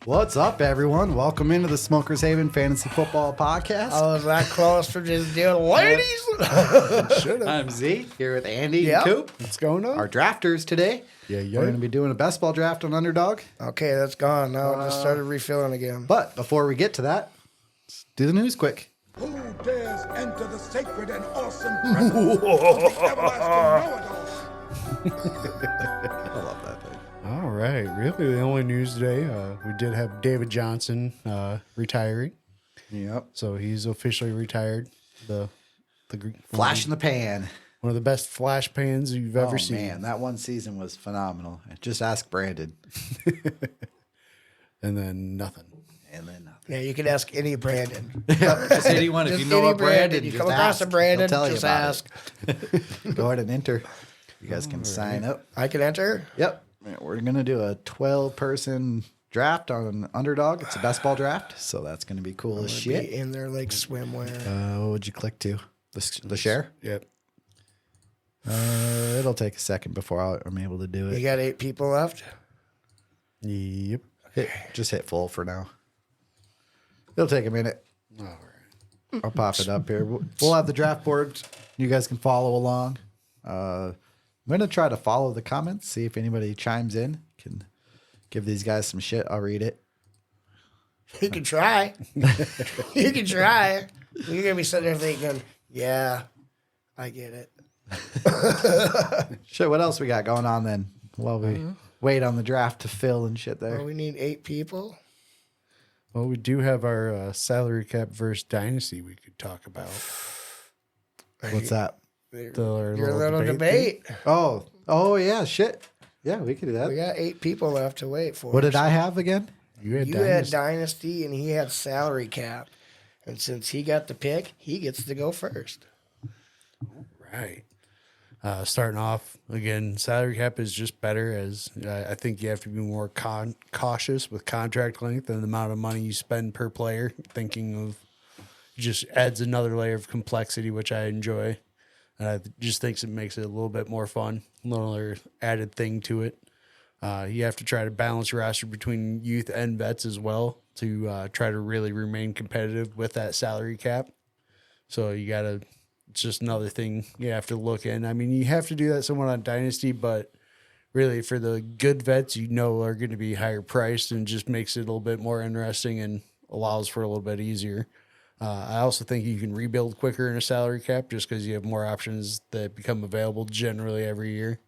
What's up, everyone? Welcome into the Smokers Haven Fantasy Football Podcast. I was that close for just doing ladies. I'm Z, here with Andy Yep. and Koop. What's going on? Our drafters today. Yeah. We're going to be doing a best ball draft on Underdog. Okay, that's gone. Now it just started refilling again. But before we get to that, let's do the news quick. Who dares enter the sacred and awesome presence of the everlasting know-it-all? I love that thing. All right. Really, the only news today, we did have David Johnson retiring. Yep. So he's officially retired. The Flash in the pan. one of the best flash pans you've ever seen. Man, that one season was phenomenal. Just ask Brandon. And then nothing. And then nothing. Yeah, you can ask any Brandon. Just anyone, if Just you know any a Brandon, You just come across ask. a Brandon, He'll tell you just about ask. it. Go ahead and enter. You guys can sign up. I can enter. Yep. We're going to do a 12-person draft on Underdog. It's a best ball draft, so that's going to be cool as Be shit. in there like swimwear. What would you click to? The share? Yep. It'll take a second before I'm able to do You it. got 8 people left. Yep. Just hit full for now. It'll take a minute. All right. I'll pop it up here. We'll have the draft board. You guys can follow along. I'm going to try to follow the comments, see if anybody chimes in. Can give these guys some shit. I'll read it. You can try. You can try. You're gonna be sitting there thinking, "Yeah, I get it." Shit, what else we got going on then? While we wait on the draft to fill and shit there. Well, we need 8 people. Well, we do have our salary cap versus dynasty we could talk about. What's that? Our Your little debate. Oh yeah, shit. Yeah, we could do that. We got 8 people left to wait for. What did I have again? You had You dynasty. had dynasty, and he had salary cap. And since he got the pick, he gets to go first. Right. Starting off, again, salary cap is just better as I think you have to be more cautious with contract length and the amount of money you spend per player. Thinking of just adds another layer of complexity, which I enjoy. And I just think it makes it a little bit more fun, another added thing to it. You have to try to balance your roster between youth and vets as well to try to really remain competitive with that salary cap. So you got to, it's just another thing you have to look in. I mean, you have to do that somewhat on Dynasty, but really for the good vets, you know, are going to be higher priced and just makes it a little bit more interesting and allows for a little bit easier. I also think you can rebuild quicker in a salary cap just because you have more options that become available generally every year.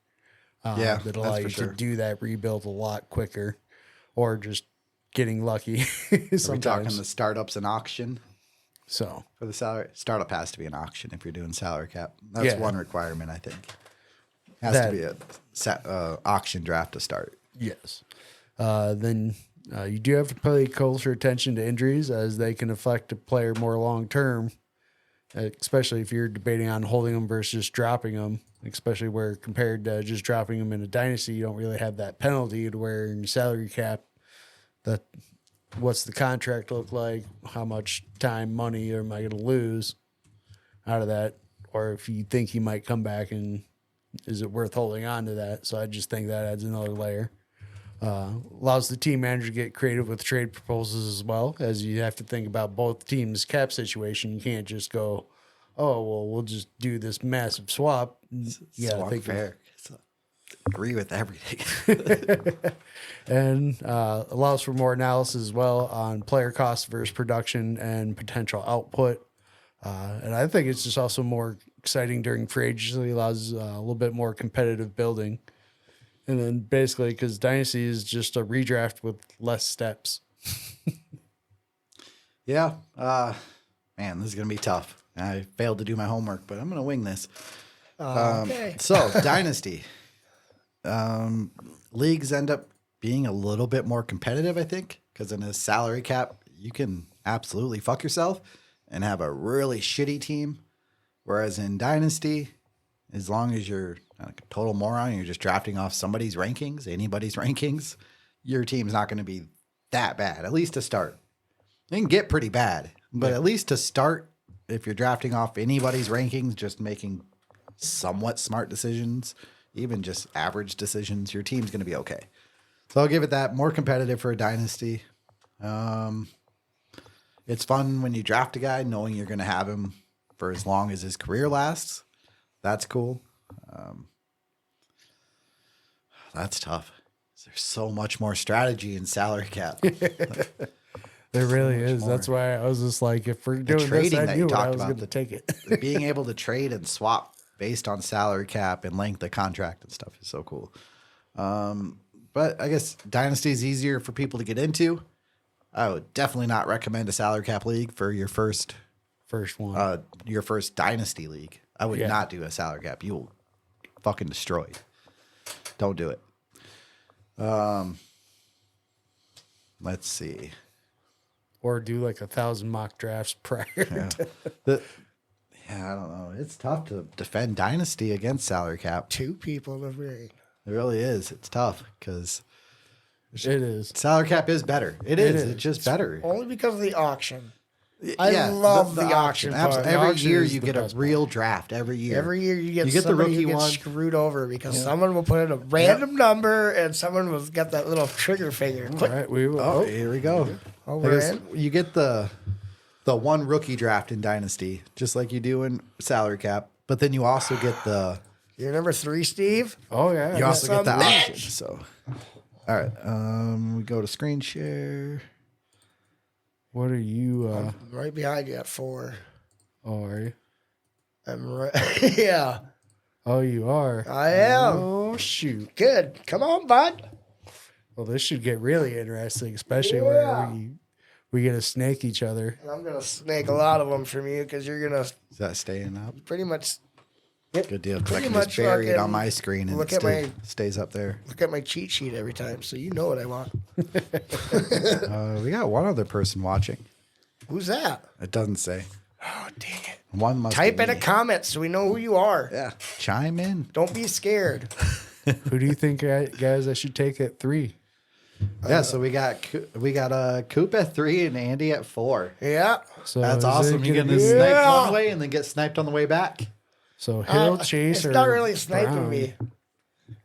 That allow you to do that rebuild a lot quicker, or just getting lucky. Are we talking sometimes. the startups and auction So for the salary? Startup has to be an auction if you're doing salary cap. That's one requirement, I think. Has to be a auction draft to start. yes, then you do have to pay closer attention to injuries as they can affect a player more long term, especially if you're debating on holding them versus just dropping them. Especially where compared to just dropping them in a dynasty, you don't really have that penalty to where in your salary cap, that what's the contract look like? How much time, money am I going to lose out of that? Or if you think he might come back, and is it worth holding on to that? So I just think that adds another layer. Allows the team manager to get creative with trade proposals as well, as you have to think about both teams' cap situation. You can't just go, oh, well, we'll just do this massive swap. Swap fair. Agree with everything. And allows for more analysis as well on player cost versus production and potential output. And I think it's just also more exciting during free agency, allows a little bit more competitive building. And then basically, because Dynasty is just a redraft with less steps. Yeah. Man, this is going to be tough. I failed to do my homework, but I'm going to wing this. Okay. So, Dynasty. Leagues end up being a little bit more competitive, I think, because in a salary cap, you can absolutely fuck yourself and have a really shitty team. Whereas in Dynasty, as long as you're like a total moron, you're just drafting off somebody's rankings, anybody's rankings, your team's not going to be that bad, at least to start. It can get pretty bad, but at least to start, if you're drafting off anybody's rankings, just making somewhat smart decisions, even just average decisions, your team's going to be okay. So I'll give it that. More competitive for a dynasty. It's fun when you draft a guy knowing you're going to have him for as long as his career lasts. That's cool. That's tough. There's so much more strategy in salary cap. There really is. That's why I was just like, if we're doing this, trading I that you knew I talked was about, going to take it. Being able to trade and swap based on salary cap and length of contract and stuff is so cool. But I guess Dynasty is easier for people to get into. I would definitely not recommend a salary cap league for your first one. your first Dynasty league. I would not do a salary cap. You will fucking destroy it. Don't do it. Let's see. Or do like 1,000 mock drafts prior. Yeah. I don't know. It's tough to defend Dynasty against salary cap. 2 people to read. It really is. It's tough because It is. salary cap is better. It is. It's just better. Only because of the auction. I love the auction part. Every auction year is you the get a best real draft. Every year. Every year you get the somebody rookie who gets one. screwed over because someone will put in a random number and someone will get that little trigger finger. All right, we will. Oh, here we go. Oh, I we're guess in? you get the one rookie draft in Dynasty, just like you do in salary cap. But then you also get the You're number 3, Steve. Oh, yeah. you also get the some option. bitch. So, all right, we go to screen share. What are you? I'm right behind you at 4. Oh, are you? I'm right. Yeah, Oh, you are. I am. Oh, shoot. Good. Come on, bud. Well, this should get really interesting, especially Yeah. where we get to snake each other. And I'm going to snake a lot of them from you because you're going to Is that staying up? pretty much Good deal. 'Cause I Pretty can much just bury it fucking on my screen and look it at stays up there. look at my cheat sheet every time, so you know what I want. We got one other person watching. Who's that? It doesn't say. Oh, dang it. One must Type be in a me. comment so we know who you are. Yeah, chime in. Don't be scared. Who do you think, guys, I should take at 3? Yeah, so we got Koop at 3 and Andy at 4. Yeah. So That's is it awesome. You're gonna gonna be- snipe Yeah. one way and then get sniped on the way back. So Hill, Chase, It's or not really sniping Brown? me.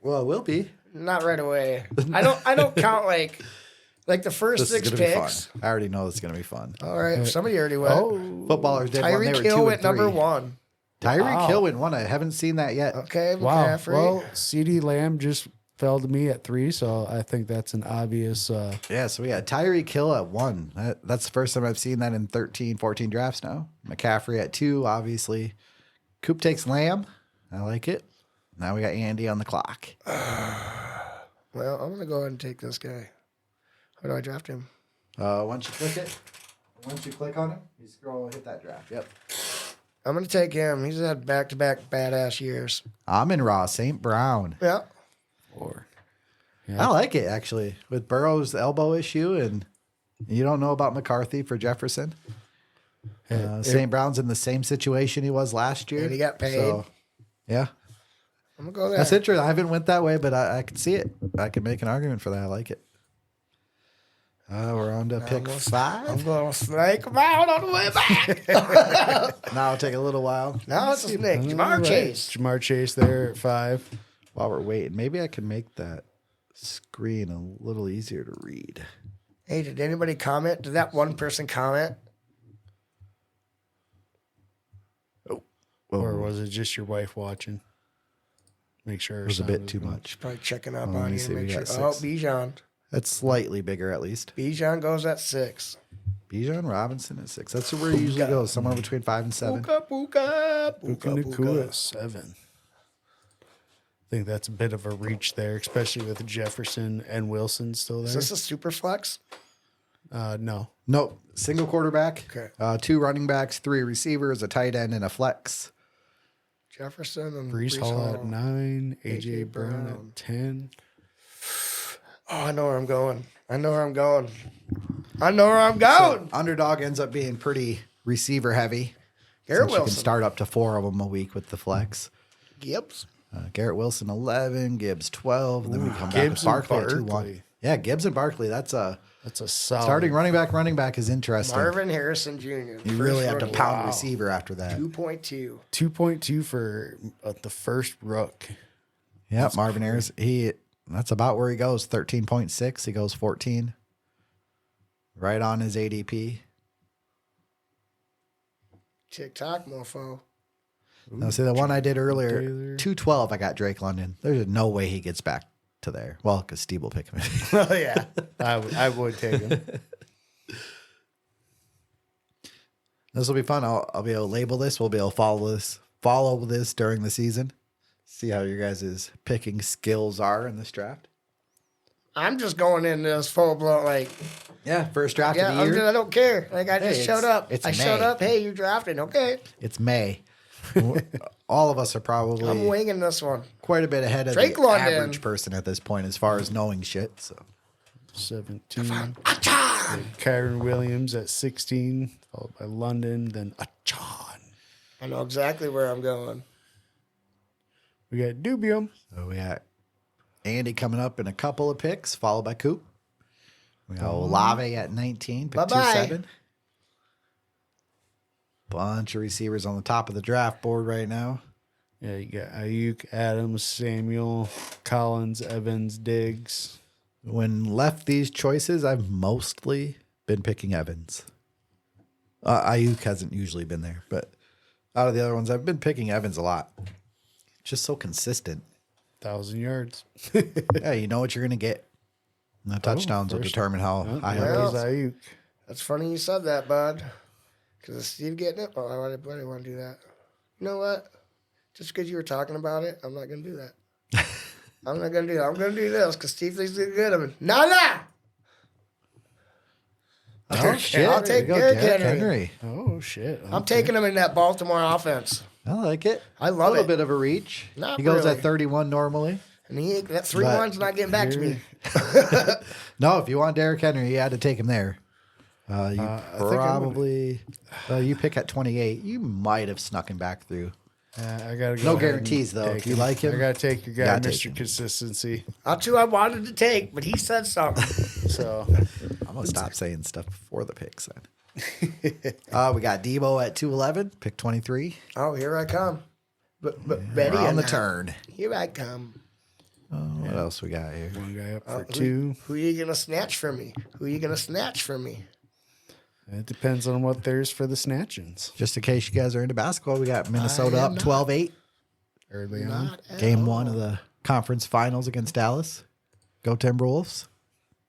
Well, it will be. Not right away. I don't count like the first This is 6 gonna be picks. fun. I already know it's gonna be fun. All right. Somebody already went. Oh, Footballers did one. They Tyreek were Hill 2 went and 3. number 1. Tyreek Hill went 1. I haven't seen that yet. Okay, wow. McCaffrey. Well, CD Lamb just fell to me at 3, so I think that's an obvious. Yeah, so we got Tyreek Hill at 1. That's the first time I've seen that in 13, 14 drafts now. McCaffrey at 2, obviously. Koop takes Lamb. I like it. Now we got Andy on the clock. Well, I'm gonna go ahead and take this guy. How do I draft him? Once you click on him, you scroll, hit that draft. Yep. I'm gonna take him. He's had back-to-back badass years. Amon-Ra, St. Brown. Yeah. 4. I like it, actually. With Burrow's elbow issue, and you don't know about McCarthy for Jefferson. St. Brown's in the same situation he was last year. And he got paid. So, yeah. I'm gonna go there. That's interesting. I haven't went that way, but I can see it. I can make an argument for that. I like it. We're on to pick 5. I'm going to snake him out on the way back. Now it'll take a little while. Now it's a snake. All Jamar right. Chase. Jamar Chase there at 5. While we're waiting, maybe I can make that screen a little easier to read. Hey, did anybody comment? Did that one person comment? Or was it just your wife watching? Make sure It was a bit too much. Probably checking up Let on me you see, to we make sure. got Oh, 6. Bijan. That's slightly bigger, at least. Bijan goes at 6. Bijan Robinson at 6. That's where it usually goes, somewhere between 5 and 7. Puka, puka, Puka puka, Nakua puka. at 7. I think that's a bit of a reach there, especially with Jefferson and Wilson still Is there. this a super flex? No. Nope. Single quarterback, Okay. 2 running backs, 3 receivers, a tight end, and a flex. Jefferson and Brees Hall at 9. AJ Brown Brown. at 10. Oh, I know where I'm going. I know where I'm going. I know where I'm going. Underdog ends up being pretty receiver heavy. Garrett Since you can Wilson. start up to 4 of them a week with the flex. Gibbs. Garrett Wilson 11, Gibbs 12, and then we come back Gibbs with and Barkley at 2-1. Barkley. Yeah, Gibbs and Barkley. That's a That's a solid. starting running back is interesting. Marvin Harrison Jr. You really have to pound receiver after that. 2.2. 2.2 for the first rook. Yeah, Marvin Harris. That's about where he goes. 13.6. He goes 14. right on his ADP. TikTok, mofo. Now, see, the one I did earlier, Taylor. 212, I got Drake London. There's no way he gets back to there. Well, because Steve will pick him. Oh yeah, I would take him. This will be fun. I'll be able to label this. We'll be able to follow this during the season. See how your guys' picking skills are in this draft. I'm just going in this full blown like, Yeah, first draft yeah, of the year. I don't care. Like I just Hey, showed up. it's I showed May. up. Hey, you drafted? Okay, It's May. All of us are I'm probably winging this one. quite a bit ahead of Drake the London. average person at this point as far as knowing shit. So 17. Kyron Williams at 16, followed by London, then Achan. I know exactly where I'm going. We got Dubium. we got Andy coming up in a couple of picks, followed by Koop. We got Olave at 19, pick Bye-bye. 27. Bunch of receivers on the top of the draft board right now. Yeah, you got Ayuk, Adams, Samuel, Collins, Evans, Diggs. When left these choices, I've mostly been picking Evans. Ayuk hasn't usually been there, but out of the other ones, I've been picking Evans a lot. Just so consistent. 1,000 yards. Yeah, you know what you're going to get. And the touchdowns will first- determine how high There it goes goes. Ayuk. That's funny you said that, bud. Because is Steve getting it? Oh, I didn't want to do that. You know what? Just because you were talking about it, I'm not going to do that. I'm not going to do that. I'm going to do this because Steve thinks he's good. No. Oh, shit. I'll There you take go, Derrick Derrick Henry. Oh, shit. I'm taking him in that Baltimore offense. I like it. I love a little it. bit of a reach. Not he goes really. at 31 normally. And that 3 But one's not getting back to me. No, if you want Derrick Henry, you had to take him there. You I think I probably, you pick at 28. You might have snuck him back through. I gotta go No ahead guarantees, and though. take If you like him, I gotta take your guy, gotta take Mr. him. Consistency. That's who I wanted to take, but he said something. So I'm going to stop saying stuff before the picks then. We got Debo at 211, pick 23. Oh, here I come. But ready We're on or the not, turn. Here I come. What else we got here? one guy up for Who- 2. Who are you going to snatch from me? Who are you going to snatch from me? It depends on what there's for the snatchings Just in case you guys are into basketball, we got Minnesota I up am 12-8. early on. Not at Game all. 1 of the conference finals against Dallas. Go Timberwolves.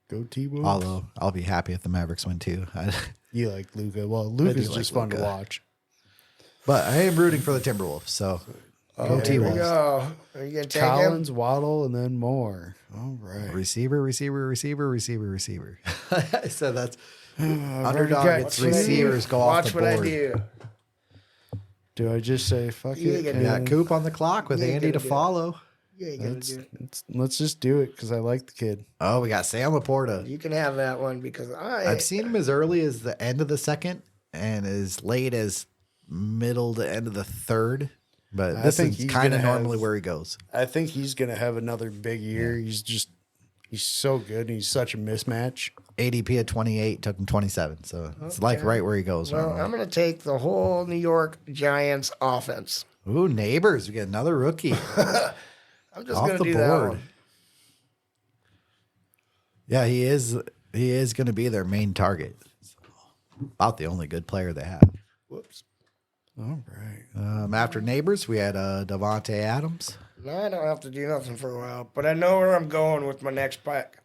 Go T-Wolves. Although I'll be happy if the Mavericks win too. You like Luca. Well, Luca's like just fun to Luka. watch. But I am rooting for the Timberwolves, so go Here we T-Wolves. go. Are you going to take Collins, him? Waddle, and then more. All right. Receiver. I said that's I've underdog. already It's got two. receivers go off Watch the what I board. do. Do I just say fuck You it? ain't We got and Koop on the clock with You ain't Andy to gonna do it. follow. You ain't going to do it. let's just do it because I like the kid. Oh, we got Sam Laporta. You can have that one because I've seen him as early as the end of the second and as late as middle to end of the third. But I this think is he's kind of gonna have- normally where he goes. I think he's gonna have another big year. He's so good. And he's such a mismatch. ADP at 28, took him 27. So it's like right where he goes. Well, normally. I'm going to take the whole New York Giants offense. Ooh, neighbors. We get another rookie I'm just off going to the do that board. one. Yeah, he is. He is going to be their main target. About the only good player they have. Whoops. All right. After neighbors, we had Devontae Adams. No, I don't have to do nothing for a while, but I know where I'm going with my next pick.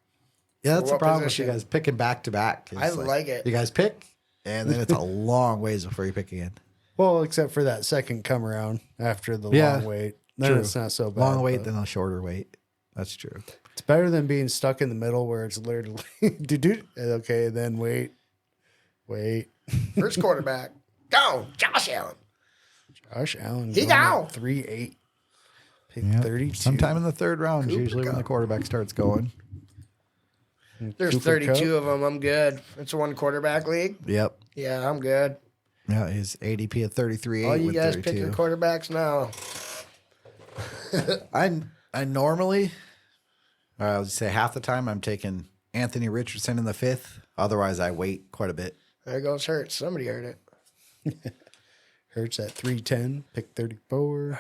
Yeah, that's the What problem position? with you guys picking back to back. It's I like it. You guys pick, and then it's a long ways before you pick again. Well, except for that second come around after the Yeah, long wait. Then true. it's not so bad. Long wait, but then a shorter wait. That's true. it's better than being stuck in the middle where it's literally do okay, then wait. First quarterback. Go, Josh Allen. Josh Allen. He going at go. 3-8. Pick Yeah. 32. Sometime in the third round is usually when the quarterback starts going. There's Cooper 32 Kupp. of them. I'm good. It's a one quarterback league. Yep. Yeah, I'm good. Yeah, his ADP at 33. All you with guys 32. picking quarterbacks now. I normally, I would say half the time I'm taking Anthony Richardson in the fifth. Otherwise, I wait quite a bit. There goes Hurts. Somebody heard it. Hurts at 310, pick 34,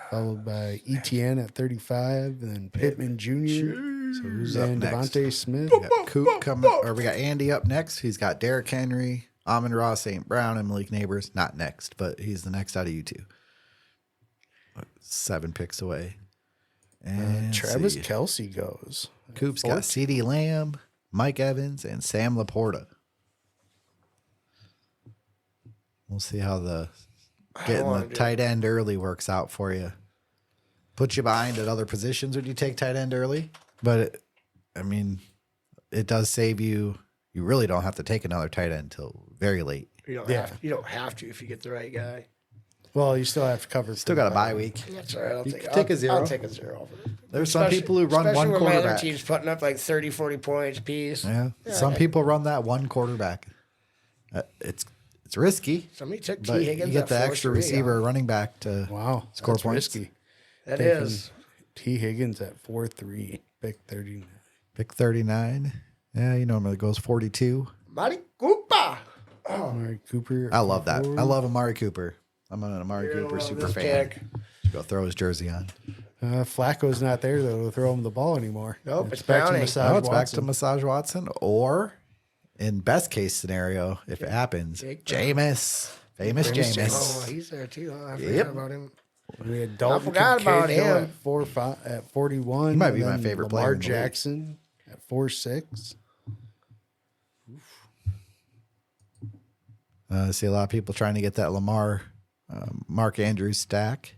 followed by ETN at 35, and then Pittman Jr. Who's up in? next? Devontae Smith. We got Koop coming, or we got Andy up next. He's got Derrick Henry, Amon-Ra St. Brown, and Malik Neighbors. Not next, but he's the next out of you two. 7 picks away. And Travis see. Kelce goes. Koop's got CeeDee Lamb, Mike Evans, and Sam Laporta. We'll see how the getting the tight end early works out for you. Put you behind at other positions when you take tight end early, but it does save you. You really don't have to take another tight end until very late. You don't have to if you get the right guy. Well, you still have to cover. Still got a bye week. That's all right. I'll take a 0. I'll take a 0. There's some people who run one especially when my other quarterback. team's putting up like 30, 40 points apiece. Yeah, some people run that one quarterback. It's risky, Somebody took T. but Higgins. you get the at extra 4-3, receiver or running back to score that's points. risky. That Taking is. T. Higgins at 4-3, pick 39. Pick 39. Yeah, he normally goes 42. Mari Koopa. Amari Cooper. I love that. I love Amari Cooper. I'm an Amari You're Cooper gonna love super this fan. pick. Should go throw his jersey on. Flacco's not there though to throw him the ball anymore. Nope, it's back to Browning. Massage Now it's back to Watson. Massage Watson, or in best case scenario, if it happens, Jameis. Famous Jameis. Oh, he's there too. Huh? I forgot Yep. about him. We had Dalton forgot about Kincaid go him. at 4-5 at 41. He might be and my then favorite Lamar player in the league. Jackson at 4-6. I see a lot of people trying to get that Lamar, Mark Andrews stack.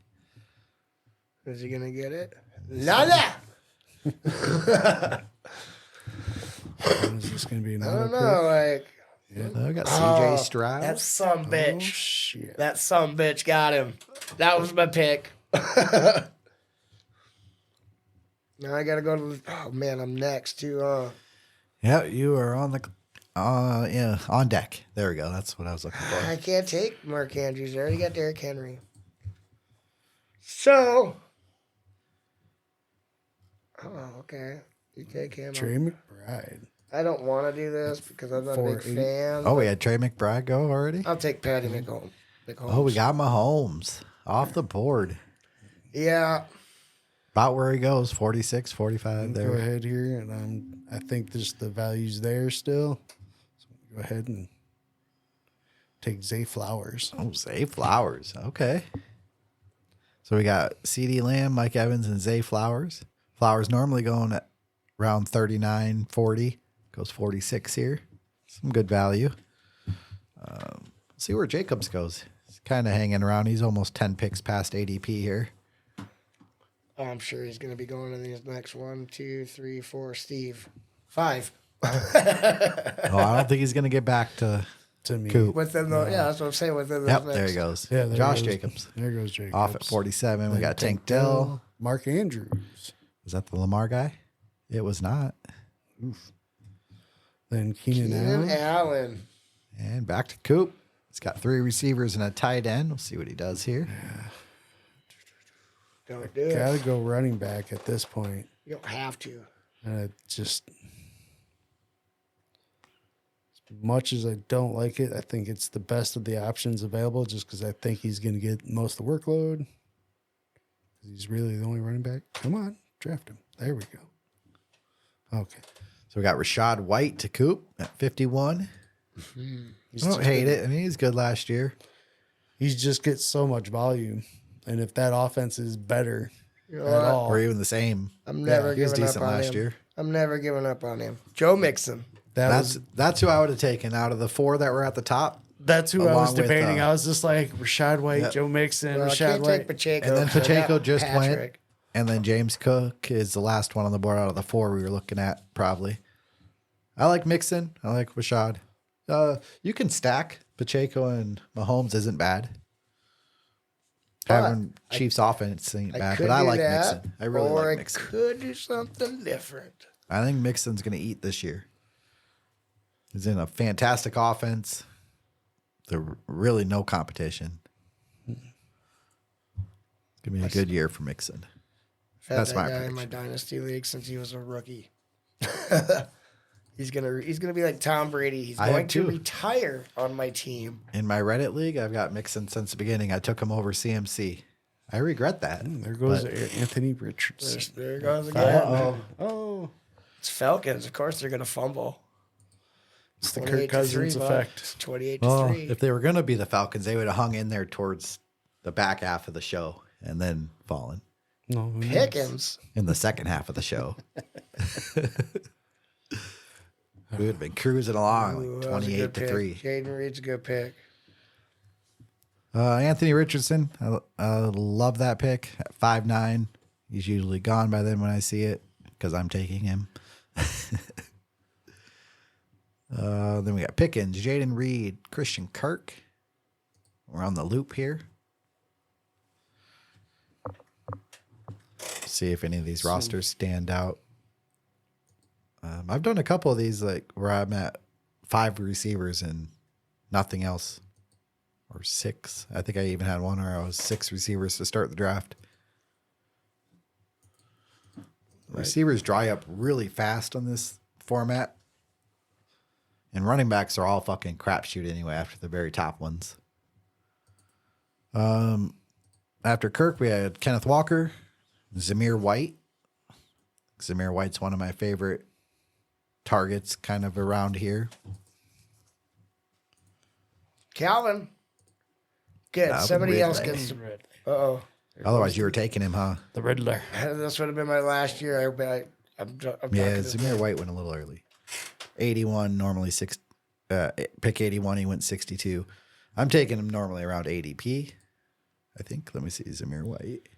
Is he gonna get it? Nada. Is this going to be I another don't know. Like I got CJ Stroud. that some pick? bitch. Oh, shit. That some bitch got him. That was my pick. Now I gotta go to. Oh man, I'm next to. Yeah, you are on the on deck. There we go. That's what I was looking for. I can't take Mark Andrews. I already got Derrick Henry. So. Oh, okay. You take him. Trey McBride. I don't want to do this because I'm not a big 4-8. fan. Oh, we had Trey McBride go already. I'll take Patty McComb. Oh, we got Mahomes off the board. Yeah. About where he goes, 46, 45 Go there. ahead here, and I think just the value's there still. So go ahead and take Zay Flowers. Oh, Zay Flowers. Okay. So we got CeeDee Lamb, Mike Evans, and Zay Flowers. Flowers normally going at around 39, 40. Goes 46 here. Some good value. See where Jacobs goes. He's kind of hanging around. He's almost 10 picks past ADP here. I'm sure he's going to be going to these next 1, 2, 3, 4. Steve. 5. Oh, I don't think he's going to get back to Me. Coop. Within the, yeah, that's what I'm saying. Within the Yep, next. there he goes. Yeah, there Josh goes- Jacobs. There goes Jacobs. Off at 47. We Then got Tank Dell. Mark Andrews. Was that the Lamar guy? It was not. Then Keenan Keenan Allen. Allen. And back to Coop. He's got 3 receivers and a tight end. We'll see what he does here. Don't do it. Gotta go running back at this point. You don't have to. Just as much as I don't like it, I think it's the best of the options available just because I think he's going to get most of the workload. He's really the only running back. Come on, draft him. There we go. Okay. So we got Rashad White to Coop at 51. I don't hate it. I mean, he's good last year. He just gets so much volume. And if that offense is better You know at what? all, Or even the same. I'm never he was giving up decent on last him. year. I'm never giving up on him. Joe Mixon. That's who I would have taken out of the 4 that were at the top. that's who I was along with, debating. I was just like Rashad White, Yep. Joe Mixon, Well, I Rashad can't White. take Pacheco. And then 'cause I Pacheco got just went. Patrick. And then James Cook is the last one on the board out of the 4 we were looking at, probably. I like Mixon. I like Rashad. You can stack. Pacheco and Mahomes isn't bad. Having Chiefs offense ain't bad, could but I do like that, Mixon. I really or like I Mixon. could do something different. I think Mixon's going to eat this year. He's in a fantastic offense. There's really no competition. It's going to be a good year for Mixon. I've had That's that my guy in prediction. my dynasty league since he was a rookie. He's gonna be like Tom Brady. He's I have going to too. retire on my team. In my Reddit league, I've got Mixon since the beginning. I took him over CMC. I regret that. There goes But- Anthony Richardson. There he goes again. Oh, It's Falcons. Of course, they're gonna fumble. It's the 28 Kirk to Cousins 3, bud. effect. 28 to Well, 3. if they were going to be the Falcons, they would have hung in there towards the back half of the show and then fallen No, who knows? Pickens. in the second half of the show. We would have been cruising along Ooh, like that was a 28 good to pick. 3. Jaden Reed's a good pick. Anthony Richardson, I love that pick at 5'9". He's usually gone by then when I see it because I'm taking him. Then we got Pickens, Jaden Reed, Christian Kirk. We're on the loop here. See if any of these rosters stand out. I've done a couple of these like where I'm at 5 receivers and nothing else. Or 6. I think I even had one where I was 6 receivers to start the draft. Receivers dry up really fast on this format. And running backs are all fucking crapshoot anyway after the very top ones. After Kirk, we had Kenneth Walker, Zamir White. Zamir White's one of my favorite targets kind of around here. Calvin. Good. Calvin Somebody else Ridley. gets. Uh-oh. Otherwise, you were taking him, huh? The Riddler. This would have been my last year. I'm Yeah, talking to Zamir White went a little early. 81, normally pick 81, he went 62. I'm taking him normally around ADP, I think. Let me see, Zamir White.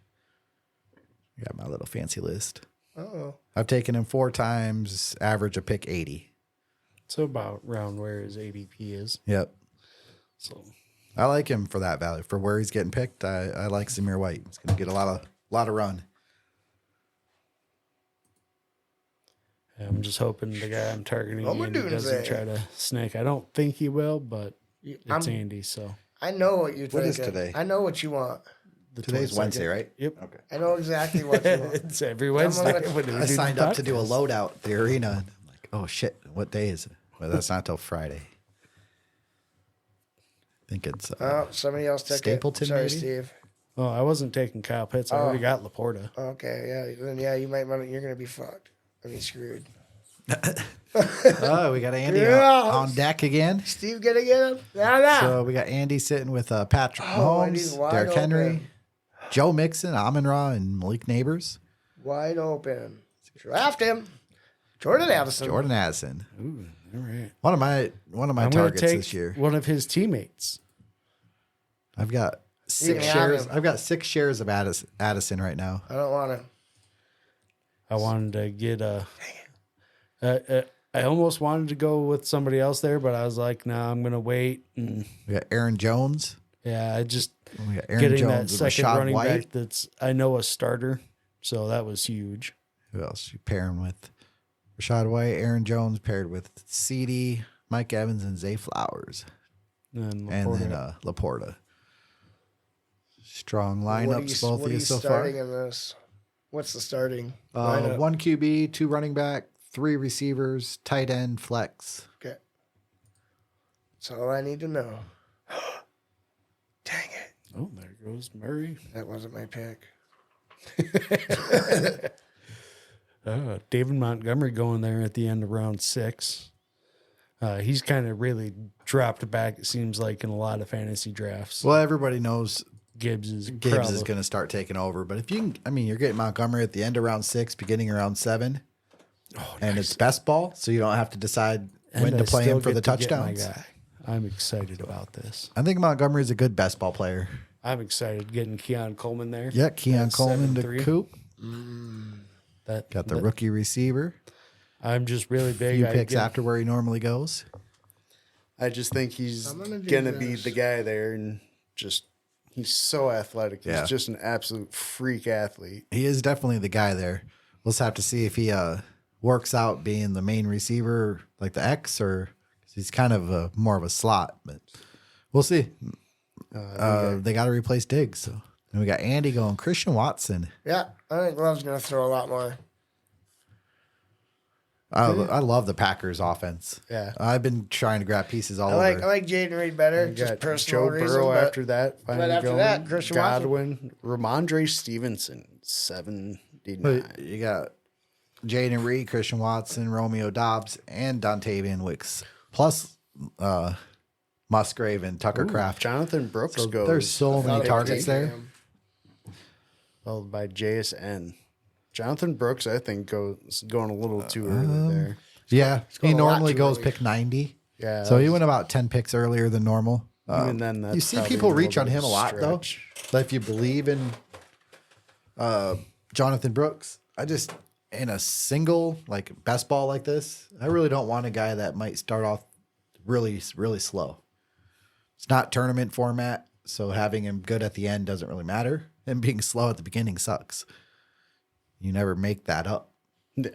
I got my little fancy list. Uh-oh. I've taken him 4 times, average a pick 80. So about round where his ADP is. Yep. So I like him for that value. For where he's getting picked, I like Zamir White. He's going to get a lot of run. I'm just hoping the guy I'm targeting What am I Andy doing doesn't today? try to snake. I don't think he will, but it's I'm- Andy, so I know what you're What is thinking. today? I know what you want. the Today's 22nd. Wednesday, right? Yep. Okay. I know exactly what you want. It's every Wednesday. gonna- when we I do signed the up to do a podcast. loadout at the arena. And I'm like, oh shit, what day is it? Well, that's not till Friday. I think it's Oh, somebody else took Stapleton, it. Sorry, maybe? Steve. Oh, I wasn't taking Kyle Pitts. I already got Laporta. Okay, yeah. Then you might want. You're gonna be fucked. I mean, screwed. oh, we got Andy Yeah. on deck again. Steve gonna get him? Nah. So we got Andy sitting with Patrick Oh, and he's Mahomes, wide Derrick Henry, open. Joe Mixon, Amon Ra, and Malik Neighbors. Wide open. Draft him. Jordan Addison. Jordan Addison. Ooh, all right. One of my I'm gonna targets take this year. one of his teammates. I've got 6 can have shares. him. I've got 6 shares of Addison right now. I don't want him. I wanted to get I almost wanted to go with somebody else there, but I was like, no, I'm gonna wait. And We got Aaron Jones. yeah, I just We got Aaron getting that Jones, second Rashad running White. back that's I know a starter, so that was huge. Who else you pair him with? Rashad White, Aaron Jones paired with CD, Mike Evans, and Zay Flowers. And And then Laporta. Laporta. Strong What are lineups, both what of are you you so far. starting in this? What's the starting lineup? 1 QB, 2 running back, 3 receivers, tight end, flex. Okay. That's all I need to know. Dang it. Oh, there goes Murray. That wasn't my pick. David Montgomery going there at the end of round 6. He's kind of really dropped back, it seems like, in a lot of fantasy drafts. Well, everybody knows Gibbs is Gibbs is going to start taking over. But if you can, I mean, you're getting Montgomery at the end of round 6, beginning of round 7. And it's best ball, so you don't have to decide when to play him for the touchdowns. I'm excited about this. I think Montgomery is a good best ball player. I'm excited getting Keon Coleman there. Yeah, Keon At Coleman to 7-3. Coop. That Got the rookie receiver. I'm just really big. Few picks after where he normally goes. I just think he's I'm gonna do gonna be this. the guy there, and just he's so athletic. Yeah. He's just an absolute freak athlete. He is definitely the guy there. We'll just have to see if he works out being the main receiver like the X, or 'cause he's kind of more of a slot. But we'll see. They got to replace Diggs. So and we got Andy going Christian Watson. Yeah, I think Love's going to throw a lot more. I love the Packers offense. Yeah. I've been trying to grab pieces all I over. like Jaden Reed better, You just got personal Joe reason. Burrow but after that. Finally after going. that, Christian Watson. Godwin, Ramondre Stevenson, 79. But you got Jaden Reed, Christian Watson, Romeo Dobbs, and Dontavian Wicks, plus Musgrave and Tucker Craft. Jonathan Brooks So goes. there's so I many thought targets they were there. taking him. Followed by JSN. Jonathan Brooks, I think, goes going a little too early there. Yeah, he going a lot normally too goes early. pick 90. Yeah, So that he was- went about 10 picks earlier than normal. Even then, that's you see probably people a little reach on bit him of a lot, though. stretch. But if you believe in Jonathan Brooks, I just, in a single, like, best ball like this, I really don't want a guy that might start off really, really slow. It's not tournament format, so having him good at the end doesn't really matter. And being slow at the beginning sucks. You never make that up. Yeah.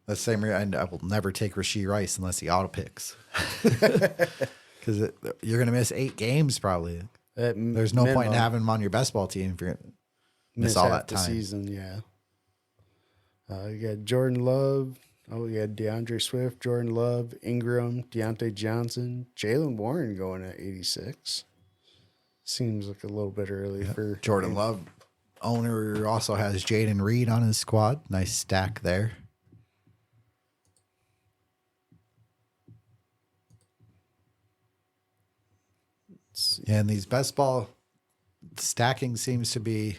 The same reason I will never take Rashee Rice unless he auto picks. Because you're going to miss 8 games probably. There's no point in having him on your best ball team if you're going to miss all half that time. the season, yeah. You got Jordan Love. Oh, you had DeAndre Swift, Jordan Love, Ingram, Deontay Johnson, Jalen Warren going at 86. Seems like a little bit early for Jordan Love owner also has Jaden Reed on his squad. Nice stack there. And these best ball stacking seems to be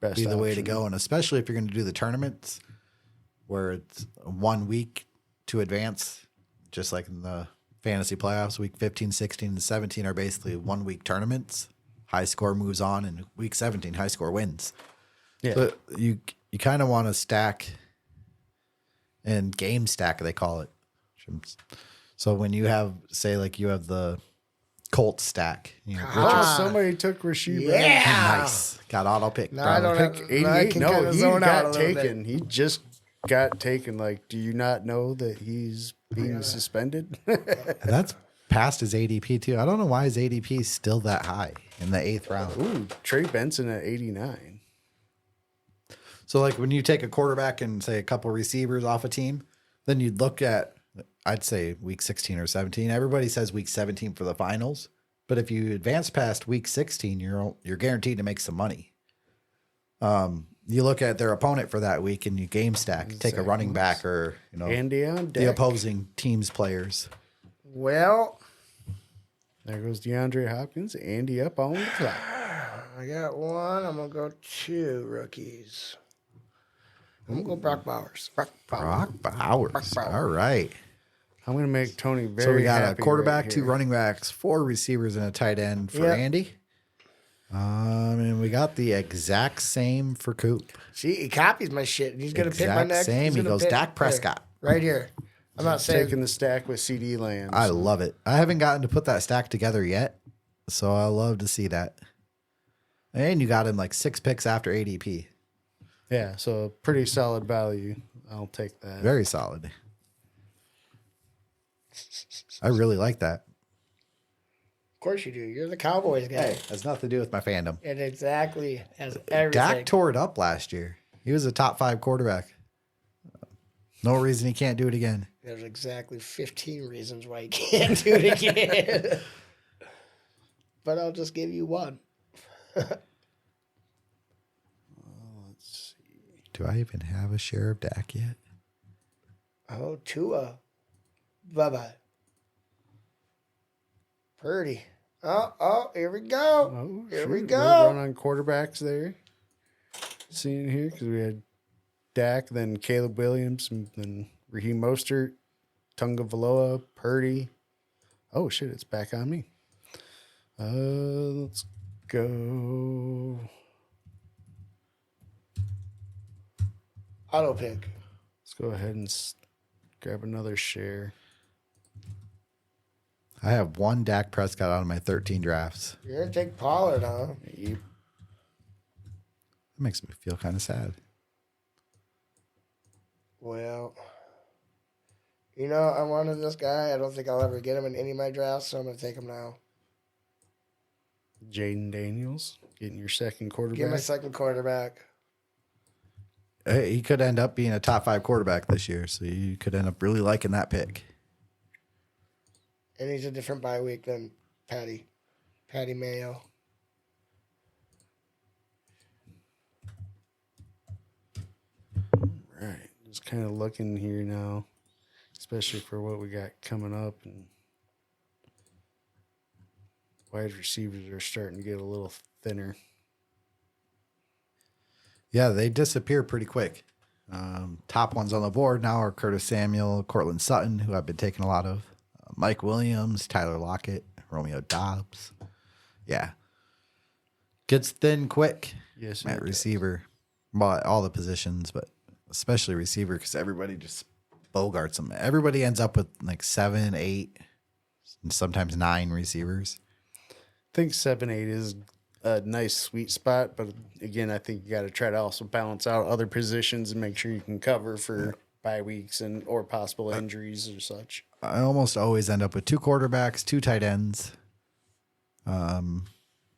Best the way to option. go. And especially if you're going to do the tournaments where it's 1 week to advance, just like in the fantasy playoffs, week 15, 16, and 17 are basically 1 week tournaments. High score moves on, and week 17, high score wins. Yeah. So you kind of want to stack and game stack, they call it. So when you have, say, like you have the Colt stack, you know, Oh, somebody took Rasheed. Yeah. nice, got auto pick. No, I don't Pick have, 88. I can No, kinda he zone out a got little bit. taken. He just got taken. Like, do you not know that he's being suspended? And that's past his ADP too. I don't know why his ADP is still that high in the 8th round. Ooh, Trey Benson at 89. So like when you take a quarterback and say a couple receivers off a team, then you'd look at, I'd say week 16 or 17. Everybody says week 17 for the finals, but if you advance past week 16, you're guaranteed to make some money. You look at their opponent for that week and you game stack, take a running back or Andy on the deck. opposing team's players. Well, There goes DeAndre Hopkins. Andy up on the clock. I got one. I'm going to go 2 rookies. I'm going to go Brock Bowers. Brock Bowers. All right. I'm going to make Tony very So we got a happy quarterback, right 2 here. running backs, 4 receivers, and a tight end for Yep. Andy. And we got the exact same for Koop. See, he copies my shit. He's going to pick my Exact next. same. he's He gonna goes pick- Dak Prescott. Right here. I'm not saying. Taking the stack with CD Lamb. I love it. I haven't gotten to put that stack together yet, so I love to see that. And you got him like 6 picks after ADP. Yeah, so pretty solid value. I'll take that. Very solid. I really like that. Of course you do. You're the Cowboys guy. Hey, has nothing to do with my fandom. It exactly has everything. Dak tore it up last year. He was a top 5 quarterback. No reason he can't do it again. There's exactly 15 reasons why you can't do it again. But I'll just give you one. Do I even have a share of Dak yet? Oh, Tua. Bye-bye. Purdy. Oh, here we go. Oh, Here shoot, we we're go. Run on quarterbacks there. Seeing here because we had Dak, then Caleb Williams, and then Raheem Mostert, Tunga Valoa, Purdy. Oh shit, it's back on me. Let's go. Auto pick. Let's go ahead and grab another share. I have 1 Dak Prescott out of my 13 drafts. You're going to take Pollard, huh? Yep. That makes me feel kind of sad. Well, I wanted this guy. I don't think I'll ever get him in any of my drafts, so I'm going to take him now. Jaden Daniels getting your second quarterback. Get my second quarterback. Hey, he could end up being a top 5 quarterback this year, so you could end up really liking that pick. And he's a different bye week than Patty Mayo. Just kind of looking here now, especially for what we got coming up, and wide receivers are starting to get a little thinner. Yeah, they disappear pretty quick. Top ones on the board now are Curtis Samuel, Cortland Sutton, who I've been taking a lot of, Mike Williams, Tyler Lockett, Romeo Dobbs. Yeah. Gets thin quick Yes, at it receiver. Well, all the positions, but especially receiver because everybody just bogarts them. Everybody ends up with like 7, 8, and sometimes 9 receivers. I think 7-8 is a nice sweet spot, but again, I think you got to try to also balance out other positions and make sure you can cover for bye weeks and or possible injuries or such. I almost always end up with 2 quarterbacks, 2 tight ends, and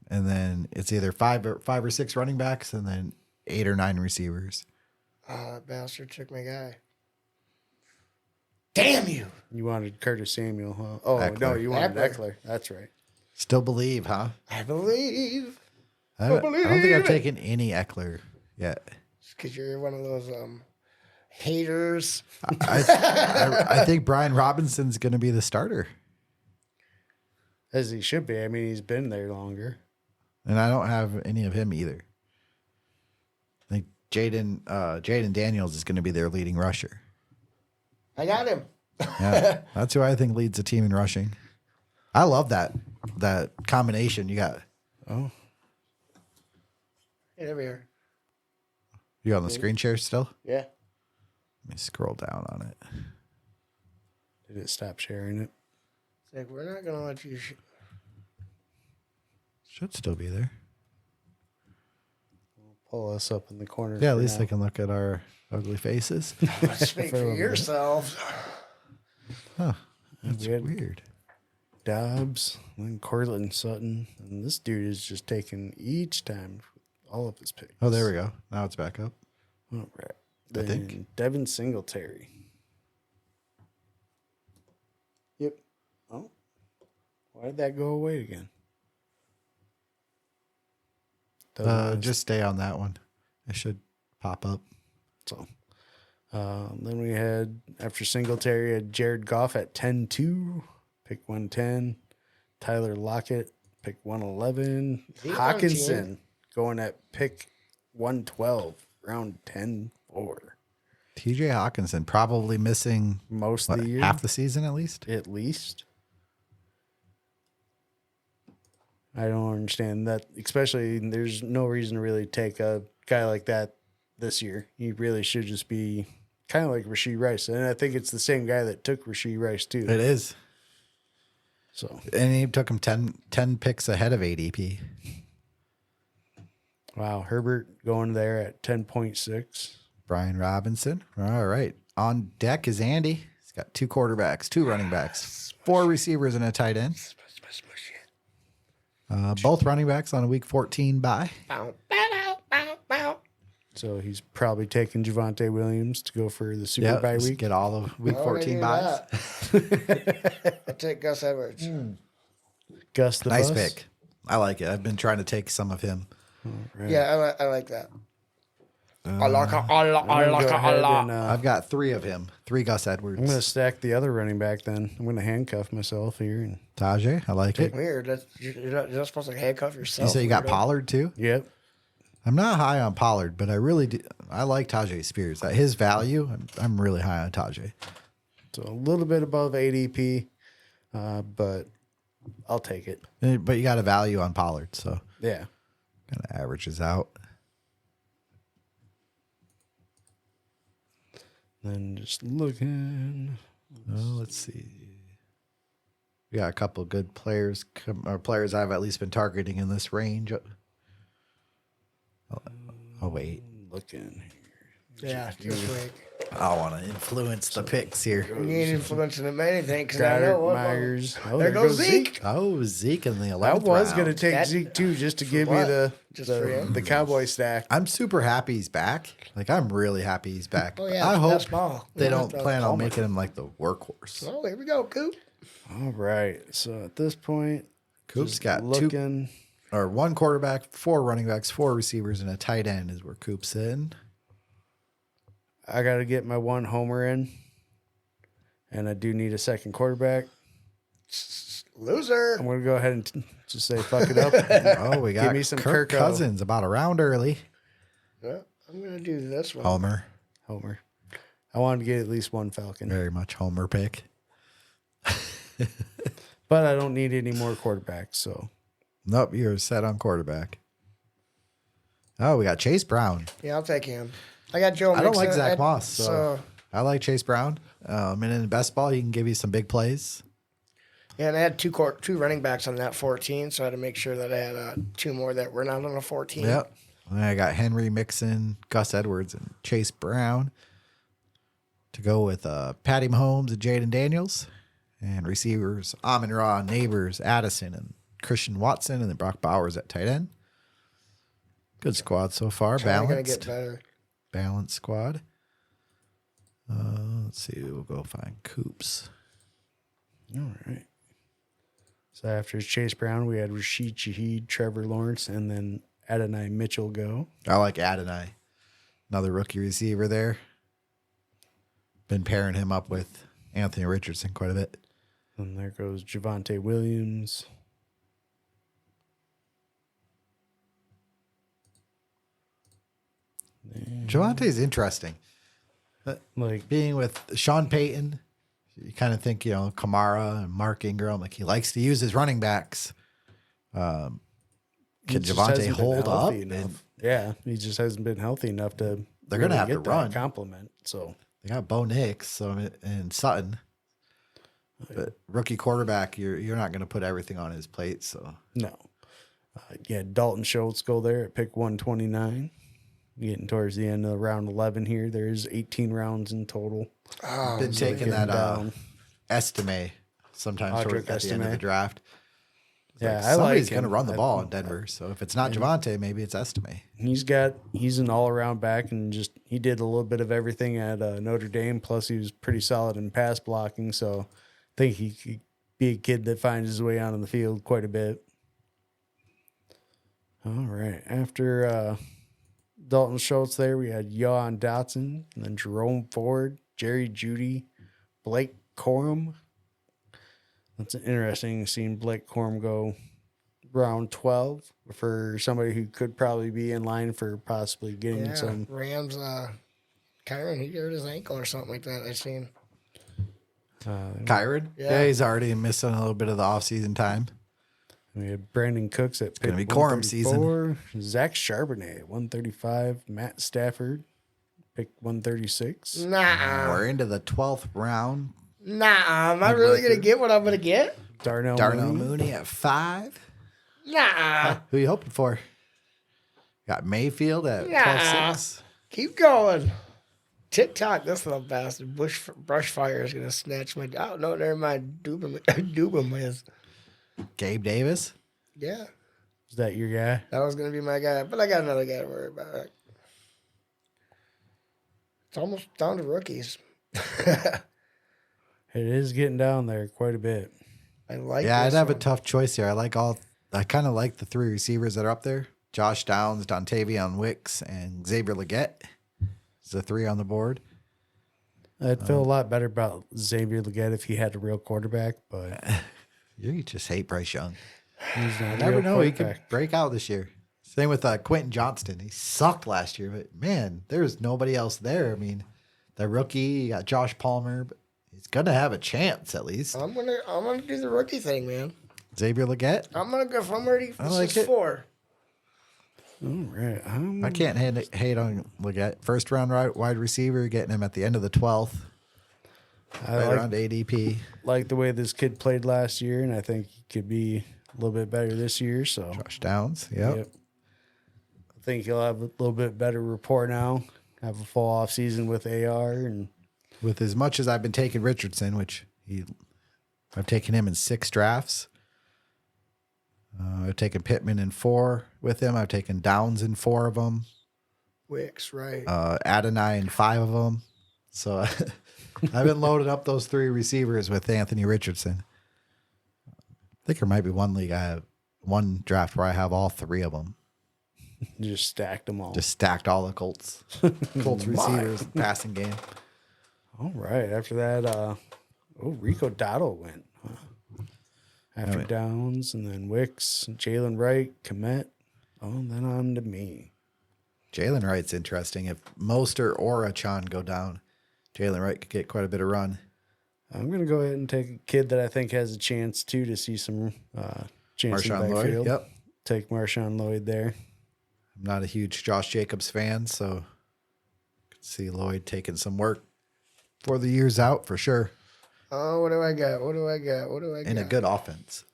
then it's either 5 or 6 running backs, and then 8 or 9 receivers. That bastard took my guy. Damn you! You wanted Curtis Samuel, huh? Oh, no, Eckler. you wanted Eckler. Eckler. That's right. Still believe, huh? I believe. I don't think I've it. taken any Eckler yet. Just because you're one of those haters. I think Brian Robinson's going to be the starter, As he should be. I mean, he's been there longer. and I don't have any of him either. I think Jaden Daniels is going to be their leading rusher. I got him. Yeah, that's who I think leads the team in rushing. I love that combination. You got Get over here. you on the screen share still? Yeah. Let me scroll down on it. Did it stop sharing it? It's like, we're not going to let you. Should still be there. Pull us up in the corner. Yeah, at for least now. I can look at our ugly faces. Speak for yourself. Huh. That's We had weird. Dobbs, then Cortland Sutton, and this dude is just taking each time all of his picks. Oh, there we go. Now it's back up. All right. I Then think. Devin Singletary. Yep. Oh, why did that go away again? Just stay on that one. It should pop up. So, then we had, after Singletary, had Jared Goff at 10-2, pick 110. Tyler Lockett, pick 111. he on Hawkinson going at pick 112, round 10-4. TJ Hawkinson probably missing Most of the year, half the season at least. at least. I don't understand that, especially there's no reason to really take a guy like that this year. He really should just be kind of like Rashee Rice. And I think it's the same guy that took Rashee Rice too. It is. So, And he took him 10 picks ahead of ADP. wow. Herbert going there at 10.6. Brian Robinson. All right. On deck is Andy. He's got 2 quarterbacks, 2 running backs, 4 receivers, and a tight end. Both running backs on a week 14 bye. Bow, bow, bow, bow. So he's probably taking Javonte Williams to go for the Super Yeah, bye just week. get all the week Why would I 14 do buys. that? I take Gus Edwards. Gus the Nice Bus. pick. I like it. I've been trying to take some of him. Right. Yeah, I like that. I like it. I'm gonna go ahead and, I've got 3 of him. 3 Gus Edwards. I'm going to stack the other running back then. I'm going to handcuff myself here. And Tajay, I like it. Weird. You're not supposed to handcuff yourself. You say you got weirdo. Pollard too? yep. I'm not high on Pollard, but I really do. I like Tajay Spears. His value, I'm really high on Tajay. So a little bit above ADP, but I'll take it. But you got a value on Pollard, so Yeah. kind of averages out. Then just looking. Oh, let's see. We got a couple of good players, or players I've at least been targeting in this range. Oh wait, Looking. Yeah, this week. I want to influence the picks here. You ain't influencing him anything because I know Goddard, what. Myers. Oh, There goes Zeke. Oh, Zeke in the 11th I was going to round. take That- Zeke too, just to give me what? the Just for him? the Cowboy stack. I'm super happy he's back. Like I'm really happy he's back. Oh, yeah, I it's hope best ball. they Yeah, don't that's plan on Palmer. making him like the workhorse. Oh, here we go, Coop. All right. So at this point, Coop's just got looking. 1 quarterback, 4 running backs, 4 receivers, and a tight end is where Coop's in. I got to get my one homer in, and I do need a second quarterback. Loser. I'm going to go ahead and just say fuck it up. Oh, we got me some Kirk Kirko. Cousins about a round early. Yeah, I'm going to do this one. Homer. I wanted to get at least one Falcon. Very much Homer pick. But I don't need any more quarterbacks, so. Nope, you're set on quarterback. Oh, we got Chase Brown. Yeah, I'll take him. I got Joe Mixon. I don't like Zach Moss, so I like Chase Brown. And in the best ball, he can give you some big plays. Yeah, and I had two running backs on that 14, so I had to make sure that I had 2 more that were not on a 14. Yep. And I got Henry Mixon, Gus Edwards, and Chase Brown to go with Patty Mahomes and Jaden Daniels. And receivers, Amon-Ra, Neighbors, Addison, and Christian Watson, and then Brock Bowers at tight end. Good squad so far. It's only going to Balanced. get better. Balanced squad. Let's see. We'll go find Coops. All right. So after Chase Brown, we had Rashid Shaheed, Trevor Lawrence, and then Adonai Mitchell go. I like Adonai. Another rookie receiver there. Been pairing him up with Anthony Richardson quite a bit. And there goes Javonte Williams. Javante's interesting. Like, Being with Sean Payton, you kind of think, Kamara and Mark Ingram, like he likes to use his running backs. Can Javonte hold up? Yeah, he just hasn't been healthy enough to. They're gonna have to get that run. compliment. So They got Bo Nix and Sutton. But rookie quarterback, you're not going to put everything on his plate. So no, yeah, Dalton Schultz go there at pick 129. Getting towards the end of round 11 here. There's 18 rounds in total. Oh, been taking that Estime sometimes Audric at the end of the Estime. draft. Yeah, I somebody's like going to him. run the ball in Denver. So if it's not Javonte, maybe it's Estime. He's an all around back, and he did a little bit of everything at Notre Dame. Plus, he was pretty solid in pass blocking. So I think he could be a kid that finds his way out on the field quite a bit. All right, after Dalton Schultz there, we had Jan Dotson, and then Jerome Ford, Jerry Jeudy, Blake Corum. That's interesting seeing Blake Corum go round 12 for somebody who could probably be in line for possibly getting some. Rams, Kyron, he hurt his ankle or something like that, I seen. Kyron? Yeah. He's already missing a little bit of the offseason time. We had Brandon Cooks at pick gonna be Corum season. 134, Zach Charbonnet at 135, Matt Stafford pick 136. Nah. We're into the 12th round. Nah. Am I really going to get what I'm going to get? Darnell Mooney at 5. Nah. Who you hoping for? Got Mayfield at Nah. 12-6. Keep going. TikTok, this little bastard. Brush fire is going to snatch my. Oh, no, never mind. Dubum is. Gabe Davis. Yeah. Is that your guy? That was going to be my guy. But I got another guy to worry about. It's almost down to rookies. It is getting down there quite a bit. I like Yeah, I'd this have a one. tough choice here. I kind of like the 3 receivers that are up there. Josh Downs, Dontavion Wicks, and Xavier Legette. Is the 3 on the board. I'd feel a lot better about Xavier Legette if he had a real quarterback, but You just hate Bryce Young. he's not You a never real know. He could quarterback. break out this year. Same with Quentin Johnston. He sucked last year, but man, there's nobody else there. I mean, the rookie, you got Josh Palmer, but he's gonna have a chance at least. I'm gonna do the rookie thing, man. Xavier Legette. I'm gonna go. If I'm ready for I like 6'4". All right. I can't hate on Legette. First round wide receiver, getting him at the end of the 12th, I right like, around ADP. like the way this kid played last year, and I think he could be a little bit better this year. So Josh Downs. Yep. I think he'll have a little bit better rapport now. Have a full off season with AR, and With as much as I've been taking Richardson, I've taken him in 6 drafts. I've taken Pittman in 4 with him. I've taken Downs in 4 of them. Wicks, right? Adonai in 5 of them. So I've been loading up those 3 receivers with Anthony Richardson. I think there might be one draft where I have all 3 of them. Just stacked them all. Just stacked all the Colts receivers passing game. All right. After that, Rico Dotto went. Huh? After Downs, and then Wicks, Jalen Wright, Komet. Oh, and then on to me. Jalen Wright's interesting. If Mostert or Achan go down, Jalen Wright could get quite a bit of run. I'm going to go ahead and take a kid that I think has a chance, too, to see some chance in the Marshawn Lloyd, backfield. yep. Take Marshawn Lloyd there. I'm not a huge Josh Jacobs fan, so I could see Lloyd taking some work for the years out for sure. Oh, what do I got? In a good offense.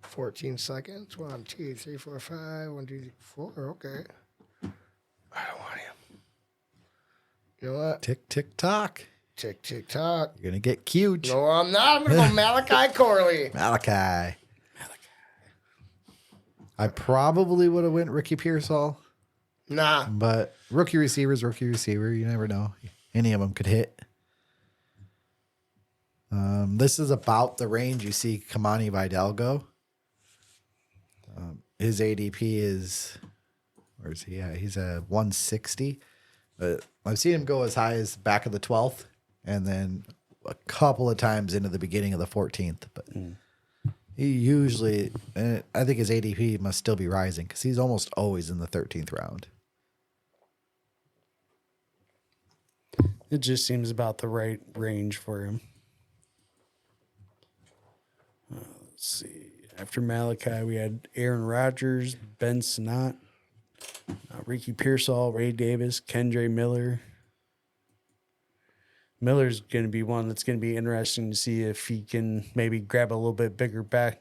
14 seconds. 1, 2, 3, 4, 5. 1, 2, 3, 4. Okay. I don't want him. You know what? Tick, tick, tock. Tick, tick, tock. You're going to get huge. No, I'm not. I'm going to go Malachi Corley. Malachi. I probably would have went Ricky Pearsall, Nah. but rookie receiver's rookie receiver. You never know. Any of them could hit. This is about the range you see Kamani Vidal go. His ADP is, where is he? Yeah, he's a 160. But I've seen him go as high as back of the 12th, and then a couple of times into the beginning of the 14th. But he usually, and I think his ADP must still be rising because he's almost always in the 13th round. It just seems about the right range for him. Let's see. After Malachi, we had Aaron Rodgers, Ben Sinnott, Ricky Pearsall, Ray Davis, Kendre Miller. Miller's going to be one that's going to be interesting to see if he can maybe grab a little bit bigger back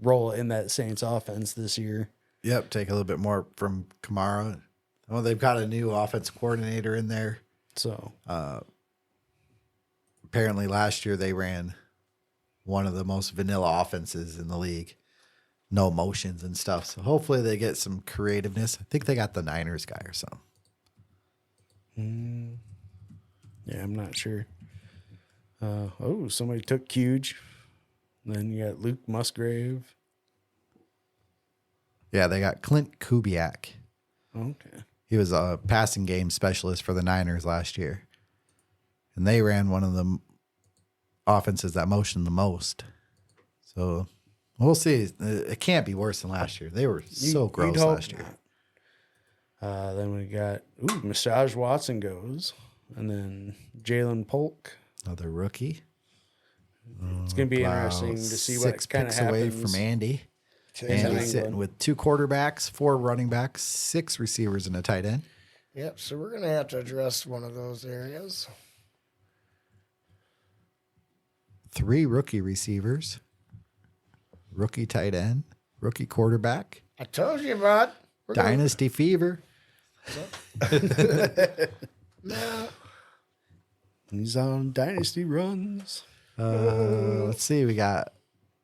role in that Saints offense this year. Yep, take a little bit more from Kamara. Well, they've got a new offense coordinator in there. So Apparently last year they ran one of the most vanilla offenses in the league. No motions and stuff. So hopefully they get some creativeness. I think they got the Niners guy or something. yeah, I'm not sure. Somebody took Huge. Then you got Luke Musgrave. Yeah, they got Clint Kubiak. Okay. He was a passing game specialist for the Niners last year. And they ran one of the offenses that motioned the most. So we'll see. It can't be worse than last year. They were so gross last year. Then we got Massage Watson goes. And then Jalen Polk. Another rookie. It's going to be interesting to see what kind of picks happens. away from Andy. New Andy's sitting England. with 2 quarterbacks, 4 running backs, 6 receivers, and a tight end. Yep, so we're going to have to address one of those areas. 3 rookie receivers, rookie tight end, rookie quarterback, I told you, bud. We're gonna- dynasty fever. No. He's on dynasty runs. Let's see. We got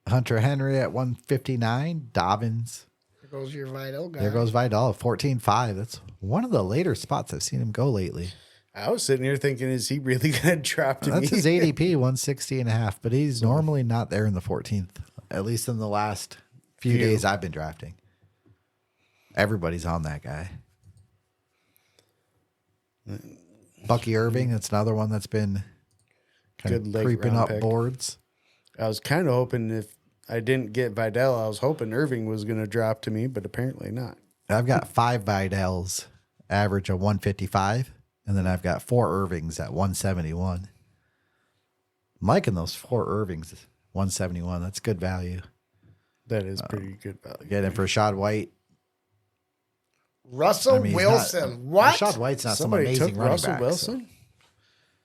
Hunter Henry at 159, Dobbins. There goes your Vidal guy. There goes Vidal, 14.5. That's one of the later spots I've seen him go lately. I was sitting here thinking, is he really going to drop to That's me? his ADP, 160.5, but he's normally not there in the 14th, at least in the last few days I've been drafting. Everybody's on that guy. Bucky Irving, that's another one that's been kind Good of late creeping round up pick. boards. I was kind of hoping if I didn't get Vidal, I was hoping Irving was going to drop to me, but apparently not. I've got 5 Vidals, average of 155, and then I've got 4 Irvings at 171. I'm liking those 4 Irvings, 171. That's good value. That is pretty good value. Getting for Rashad White. Russell he's Wilson. not, What? Rashad White's not Somebody some amazing took running Russell back. Wilson?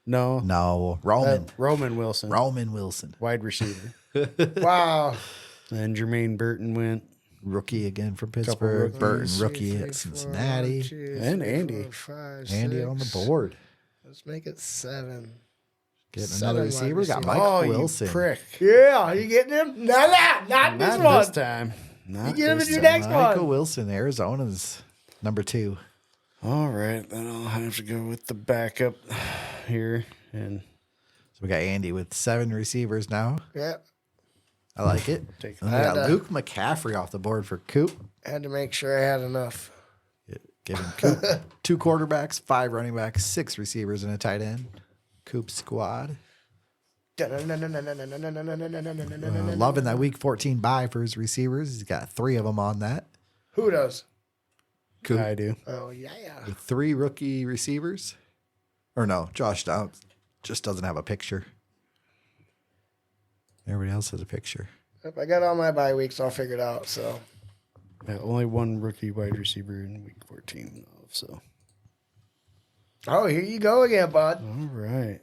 No. No, Roman. Roman Wilson. Roman Wilson. Wide receiver. Wow. And Jermaine Burton went. Rookie again from Pittsburgh. rookies. Burton, 1, rookie 2, 3, at 4, Cincinnati. 1, 2, And 3, Andy. 4, 5, Andy 6. on the board. Let's make it 7. Getting 7 another wide receiver. Got receivers. Mike Wilson. You prick. Yeah, are you getting him? Not Not this one. this time. Not get him this in your time. next Michael one. Wilson, Arizona's number 2. All right, then I'll have to go with the backup here. And So we got Andy with 7 receivers now. Yeah. I like it. Take And then we got that. Luke McCaffrey off the board for Koop. Had to make sure I had enough. Giving Koop 2 quarterbacks, 5 running backs, 6 receivers, and a tight end. Koop squad. Loving that week 14 bye for his receivers. He's got 3 of them on that. Who does? Koop I do. Oh, yeah. with 3 rookie receivers. Or no, Josh Downs just doesn't have a picture. Everybody else has a picture. If I got all my bye weeks, I'll figure it out. So Yeah, only one rookie wide receiver in week 14. So, oh, here you go again, bud. all right.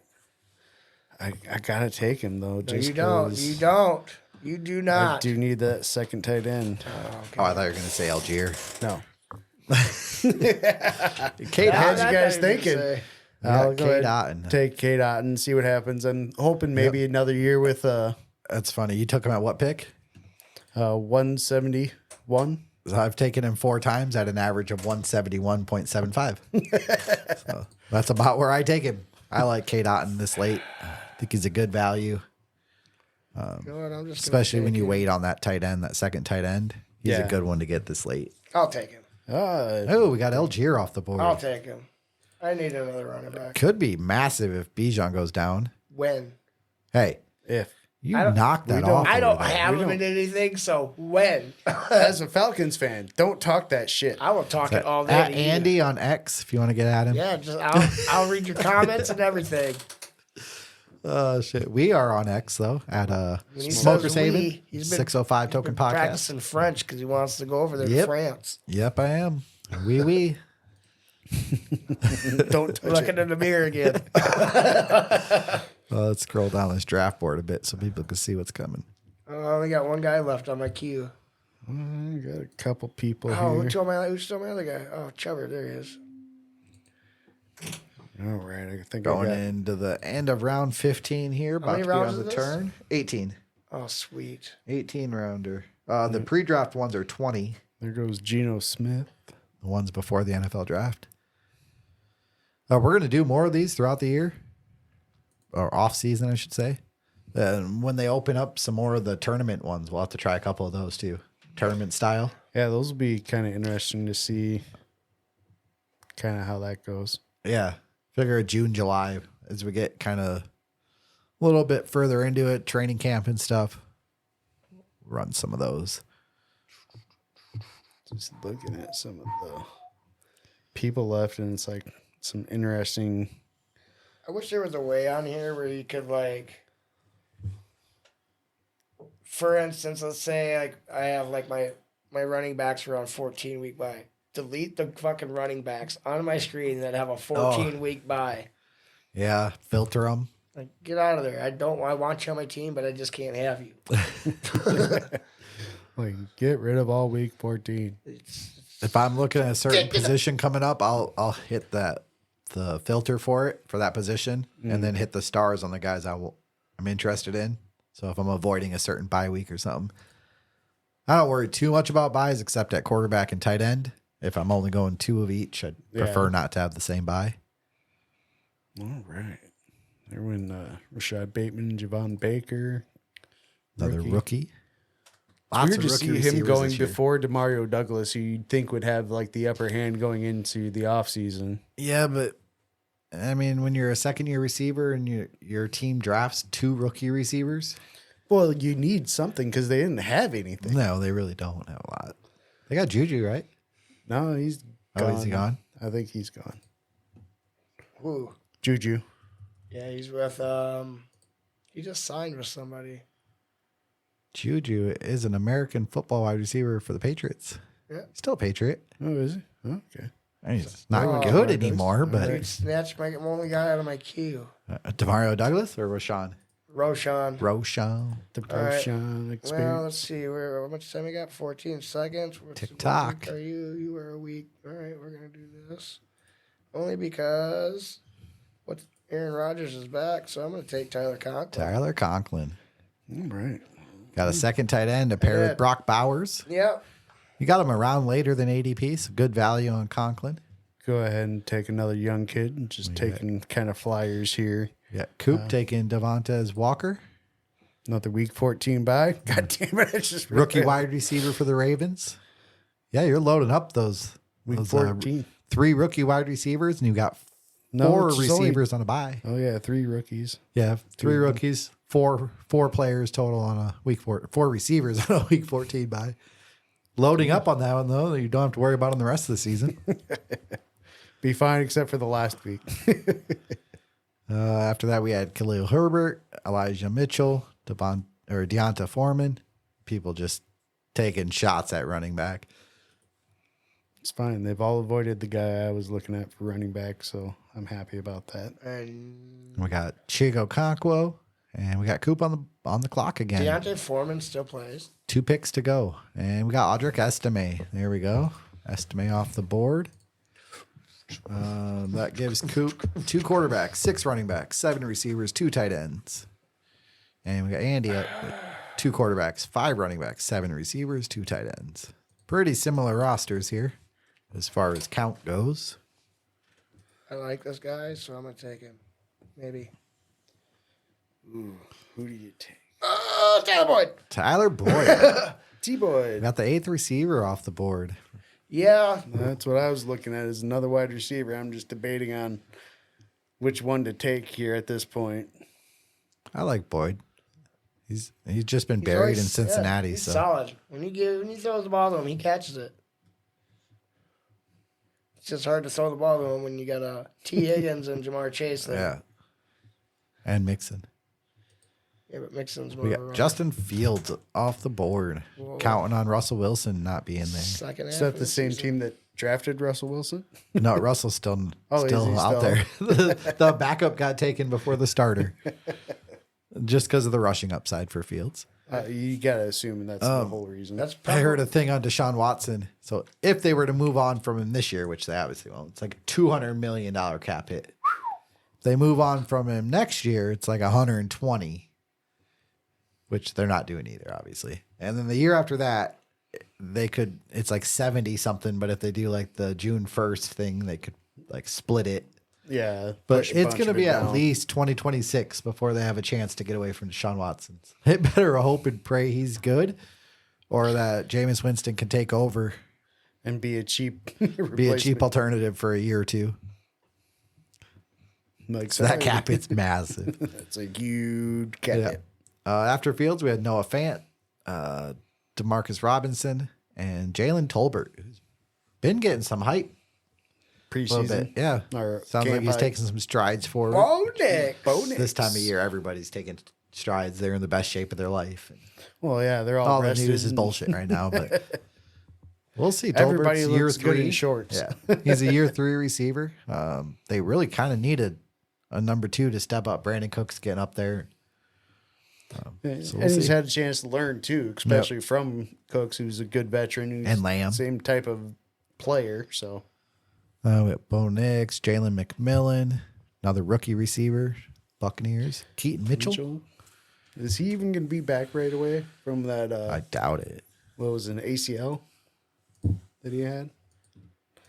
I gotta take him though. No, Just you don't. 'cause You don't. You do I not. do need that second tight end. Oh, I thought you were going to say Algier. No. Kate, How's you guys I thinking? say. I'll Kate go ahead Otten. take Kate Otten, see what happens. I'm hoping maybe another year with That's funny. You took him at what pick? 171. So I've taken him 4 times at an average of 171.75. So that's about where I take him. I like Kate Otten this late. I think he's a good value, You know what, I'm just gonna especially when take you him. wait on that tight end, that second tight end. He's Yeah. a good one to get this late. I'll take him. Oh, we got Algier off the board. I'll take him. I need another running back. Could be massive if Bijan goes down. When? Hey, If you I don't- knocked that we don't- off. I don't over there. have him in anything, so when? as a Falcons fan, don't talk that shit. I will talk it all day. At to you. Andy on X, if you want to get at him. Yeah, just I'll read your comments and everything. Oh shit, we are on X though at When he Smokers says we, Haven he's been- 605 He's Token been Podcast. practicing French because he wants to go over there to Yep. France. Yep, I am. Oui. Don't touch Looking in the mirror again. Let's scroll down this draft board a bit so people can see what's coming. I only got one guy left on my queue. I got a couple people Oh, here. who's still my other guy? Oh, Trevor, there he is. All right, I think Going I got into the end of round 15 here, about many to be rounds on the is this? turn. 18. Oh, sweet. 18 rounder. The pre-draft ones are 20. There goes Geno Smith. The ones before the NFL draft. We're going to do more of these throughout the year. Or off season, I should say. When they open up some more of the tournament ones, we'll have to try a couple of those too. Tournament style. Yeah, those will be kind of interesting to see kind of how that goes. Yeah. Figure June, July, as we get kind of a little bit further into it, training camp and stuff. Run some of those. Just looking at some of the people left, and it's like some interesting. I wish there was a way on here where you could like, for instance, let's say like I have like my running backs are on 14-week bye. Delete the fucking running backs on my screen that have a 14-week bye. Yeah. Filter them. Like, get out of there. I want you on my team, but I just can't have you. Like, get rid of all week 14. If I'm looking at a certain position coming up, I'll hit the filter for that position and then hit the stars on the guys I'm interested in. So if I'm avoiding a certain bye week or something, I don't worry too much about buys except at quarterback and tight end. If I'm only going 2 of each, I'd prefer not to have the same buy. All right. There went Rashad Bateman, Javon Baker. Another rookie. Weird to see him receivers going this year. before Demario Douglas, who you'd think would have like the upper hand going into the offseason. Yeah, but I mean, when you're a second-year receiver and your team drafts 2 rookie receivers, Well, you need something because they didn't have anything. no, they really don't have a lot. They got Juju, right? No, he's Oh, gone. is he gone? I think he's gone. Who? Juju. Yeah, he's with he just signed with somebody. Juju is an American football wide receiver for the Patriots. Yeah. Still a Patriot. Oh, is he? Okay. I mean, he's not Oh, good Douglas. anymore, Dude, but snatched my only guy out of my queue. Demario Douglas or Rashawn? Roshan. Roshan. The All right. Roshan Well, experience. let's see. How much time we got? 14 seconds. What Tick-tock. week are you? You are a week. All right, we're gonna do this. Only because Aaron Rodgers is back, so I'm gonna take Tyler Conklin. Tyler Conklin. All right. Got a second tight end to pair Yeah. with Brock Bowers. Yep. You got him around later than ADP, so good value on Conklin. Go ahead and take another young kid and just taking kind of flyers here. Yeah, Koop taking Devontae Walker. Another week 14 bye. God damn it. I just Rookie wide receiver for the Ravens. Yeah, you're loading up those Week Those, 14. 3 rookie wide receivers, and you got No, 4 it's just only- receivers on a bye. Oh, yeah, 3 rookies. Yeah, 3 rookies, four players total on a week 4 receivers on a week 14 bye. Loading up on that one though, you don't have to worry about on the rest of the season. Be fine except for the last week. After that, we had Khalil Herbert, Elijah Mitchell, Deonta Foreman. People just taking shots at running back. It's fine. They've all avoided the guy I was looking at for running back, so I'm happy about that. And We got Chigo Conquo, and we got Koop on the clock again. Deontay Foreman still plays. 2 picks to go, and we got Audric Estime. There we go, Estime off the board. That gives Koop 2 quarterbacks, 6 running backs, 7 receivers, 2 tight ends, and we got Andy with 2 quarterbacks, 5 running backs, 7 receivers, 2 tight ends. Pretty similar rosters here as far as count goes. I like this guy, so I'm gonna take him. Maybe. Who do you take? Tyler Boyd. Tyler Boyd. T-Boy. Got the 8th receiver off the board. Yeah, That's what I was looking at is another wide receiver. I'm just debating on which one to take here at this point. I like Boyd. He's just been he's buried always- in Cincinnati. he's So solid. When he throws the ball to him, he catches it. It's just hard to throw the ball to him when you got T. Higgins and Jamar Chase there. yeah. And Mixon. Yeah, but Mixon's more We of a got runner. Justin Fields off the board. Whoa. Counting on Russell Wilson not being there. Second half Is that of the same season. team that drafted Russell Wilson? No, Russell's still Oh, is he out still? there. The backup got taken before the starter. Just because of the rushing upside for Fields. You got to assume that's the whole reason. That's I heard a thing on Deshaun Watson. So if they were to move on from him this year, which they obviously won't, it's like a $200 million cap hit. If they move on from him next year, it's like 120, which they're not doing either, obviously. And then the year after that, it's like 70 something. But if they do like the June 1st thing, they could like split it. yeah. But push a it's bunch going to of be it at down. least 2026 before they have a chance to get away from Deshaun Watson. They better hope and pray he's good, or that Jameis Winston can take over, and be a cheap be a cheap replacement. alternative for a year or two. Like So that cap hit's massive. That's a huge cap Yeah. hit. After Fields, we had Noah Fant, Demarcus Robinson, and Jalen Tolbert, who's been getting some hype a little Preseason. bit. Yeah, Or sounds like camp he's hype. taking some strides forward. Bo Nix. This time of year, everybody's taking strides. They're in the best shape of their life. Well, yeah, they're all All the rested news is and- bullshit right now, but we'll see. Everybody Tolbert's year looks good 3 in shorts. Yeah, he's a year 3 receiver. They really kind of needed a number 2 to step up. Brandon Cook's getting up there. And So we'll he's see. had a chance to learn too, especially from Cooks, who's a good veteran, who's And Lamb. same type of player. So We got Bo Nix, Jalen McMillan, another rookie receiver, Buccaneers, Keaton Mitchell. Is he even going to be back right away from that? I doubt it. What was it, an ACL that he had? I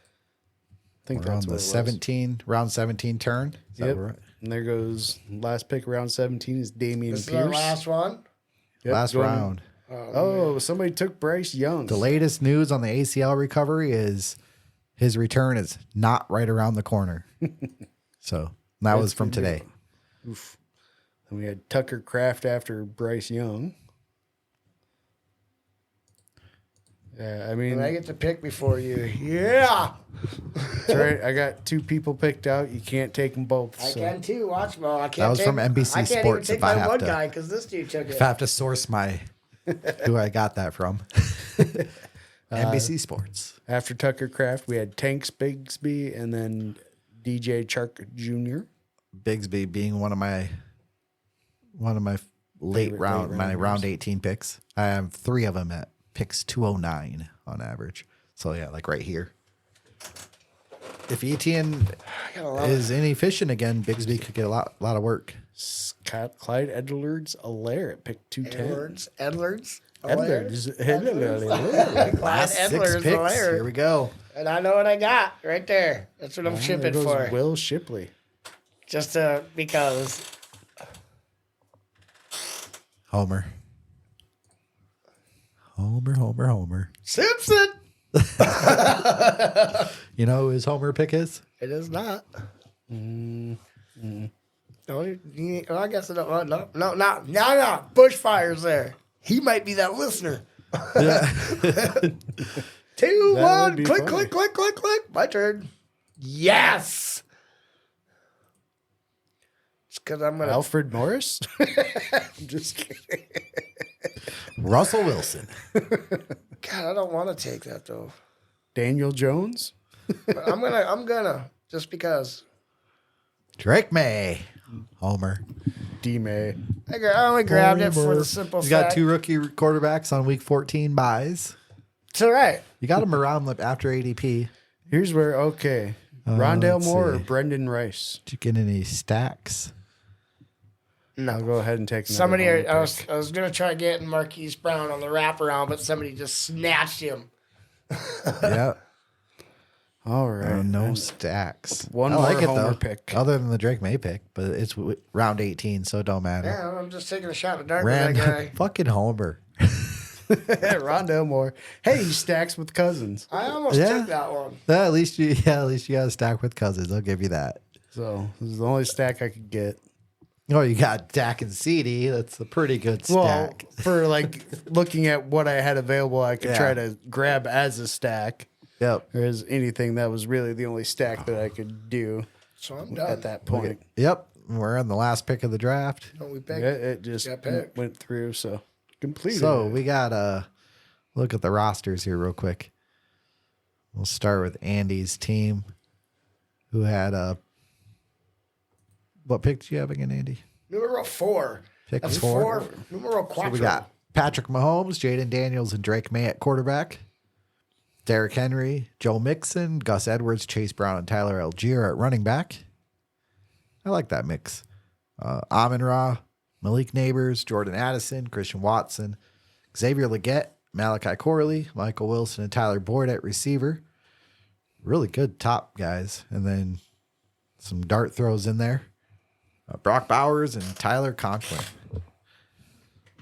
think We're that's on what the it was. 17 round 17 turn. Is that Yep. right? And there goes last pick around 17 is Damian This is Pierce. our last one. Yep, Last going- round. Oh, somebody took Bryce Young. The latest news on the ACL recovery is his return is not right around the corner. So that was from today. Oof. Then we had Tucker Kraft after Bryce Young. Yeah, I mean, And I get to pick before you. Yeah. that's right. I got 2 people picked out. You can't take them both. I so. can too. Watch ball. I can't. That was take, from NBC I can't Sports even if take I my have one to- guy because this dude took it. If I have to source my who I got that from, NBC Sports. After Tucker Kraft, we had Tanks Bigsby and then DJ Chark Jr. Bigsby being one of my late Favorite round late my rounders. round 18 picks. I have 3 of them at picks 209 on average. So yeah, like right here. If Etienne I gotta love is inefficient again, Bigsby could get a lot of work. Scott Clyde Edwards-Alaire at pick 210. Edwards. Edwards. Last 6 Edwards. picks. Here we go. And I know what I got right there. That's what I'm There shipping goes for. Will Shipley. Just because. Homer. Homer. Simpson. You know who his homer pick is? It is not. Well, I guess it don't. No. Bushfire's there. He might be that listener. Yeah. 2, That would 1, be click, funny. click, click, click, click. My turn. Yes. It's because I'm gonna. Alfred Morris? I'm just kidding. Russell Wilson. God, I don't want to take that though. Daniel Jones? But I'm gonna just because. Drake May. Homer. D-May. I only grabbed it for the simple He's fact. got 2 rookie quarterbacks on week 14 buys. It's all right. You got him around after ADP. Here's where, okay. Rondale let's Moore or see. Brendan Rice? Did you get any stacks? I'll go ahead and take another Somebody, homer I pick. was gonna try getting Marquise Brown on the wraparound, but somebody just snatched him. Yeah. All right. No stacks. One I more like it, homer though, pick. other than the Drake May pick, but it's round 18, so it don't matter. Yeah, I'm just taking a shot in the dark with that Random guy. fucking Homer. Rondale Moore. Hey, he stacks with Cousins. I almost Yeah. took that one. At least you got a stack with Cousins. I'll give you that. So this is the only stack I could get. Oh, you got Dak and CD. That's a pretty good Well, stack. for like looking at what I had available, I could Yeah. try to grab as a stack. Yep. Or as anything that was really the only stack that I could do So I'm done. at that point. Yep. We're on the last pick of the draft. Don't we Yeah, pick? it just Got picked. went through. So completed. So it. we got look at the rosters here real quick. We'll start with Andy's team, who had what pick did you have again, Andy? Numero 4. Pick That's four. 4. Numero 4. So we got Patrick Mahomes, Jaden Daniels, and Drake May at quarterback. Derrick Henry, Joe Mixon, Gus Edwards, Chase Brown, and Tyler Algier at running back. I like that mix. Amon-Ra, Malik Neighbors, Jordan Addison, Christian Watson, Xavier Legette, Malachi Corley, Michael Wilson, and Tyler Boyd at receiver. Really good top guys. And then some dart throws in there. Brock Bowers and Tyler Conklin.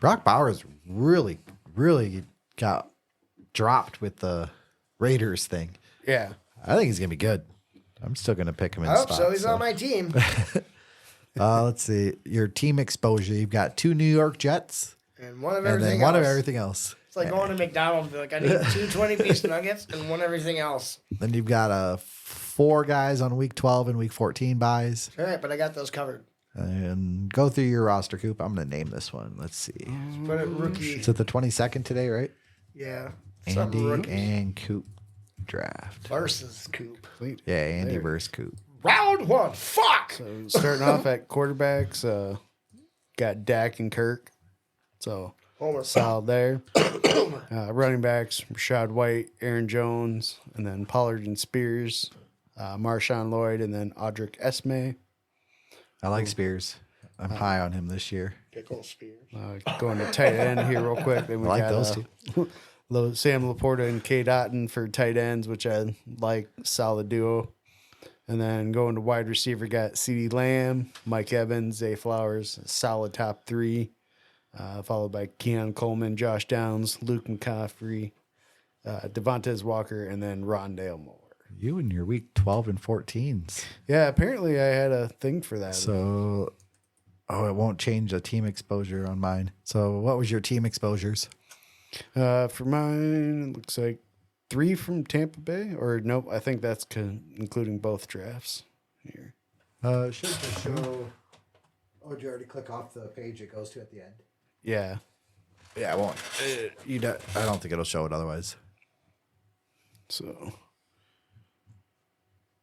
Brock Bowers really, really got dropped with the Raiders thing. yeah. I think he's going to be good. I'm still going to pick him in I hope spots. so. He's on my team. Let's see. Your team exposure. You've got 2 New York Jets And one of and everything then one else. of everything else. It's like going to McDonald's. Be like, I need 2 20-piece nuggets and one everything else. Then you've got 4 guys on week 12 and week 14 buys. All right, but I got those covered. And go through your roster, Coop. I'm going to name this one. Let's see. Put it rookie. It's at the 22nd today, right? Yeah. Andy Something rookie. and Coop draft. Versus Coop. Yeah, Andy versus Coop. Round 1. Fuck. So starting off at quarterbacks, got Dak and Kirk. So Homer. solid there. Running backs, Rashad White, Aaron Jones, and then Pollard and Spears, Marshawn Lloyd, and then Audric Esme. I like Spears. I'm high on him this year. Pickle Spears. Going to tight end here real quick. Then we I like got those two. Sam Laporta and K. Dotton for tight ends, which I like, solid duo. And then going to wide receiver, got CeeDee Lamb, Mike Evans, Zay Flowers, solid top 3. Followed by Keon Coleman, Josh Downs, Luke McCaffrey, Devontae Walker, and then Rondale Moore. You and your week 12 and 14s. Yeah, apparently I had a thing for that. So, it won't change the team exposure on mine. So, what was your team exposures? For mine, it looks like 3 from Tampa Bay. Or nope, I think that's including both drafts here. Should just show. Oh, did you already click off the page it goes to at the end? Yeah. Yeah, it won't. I don't think it'll show it otherwise. So,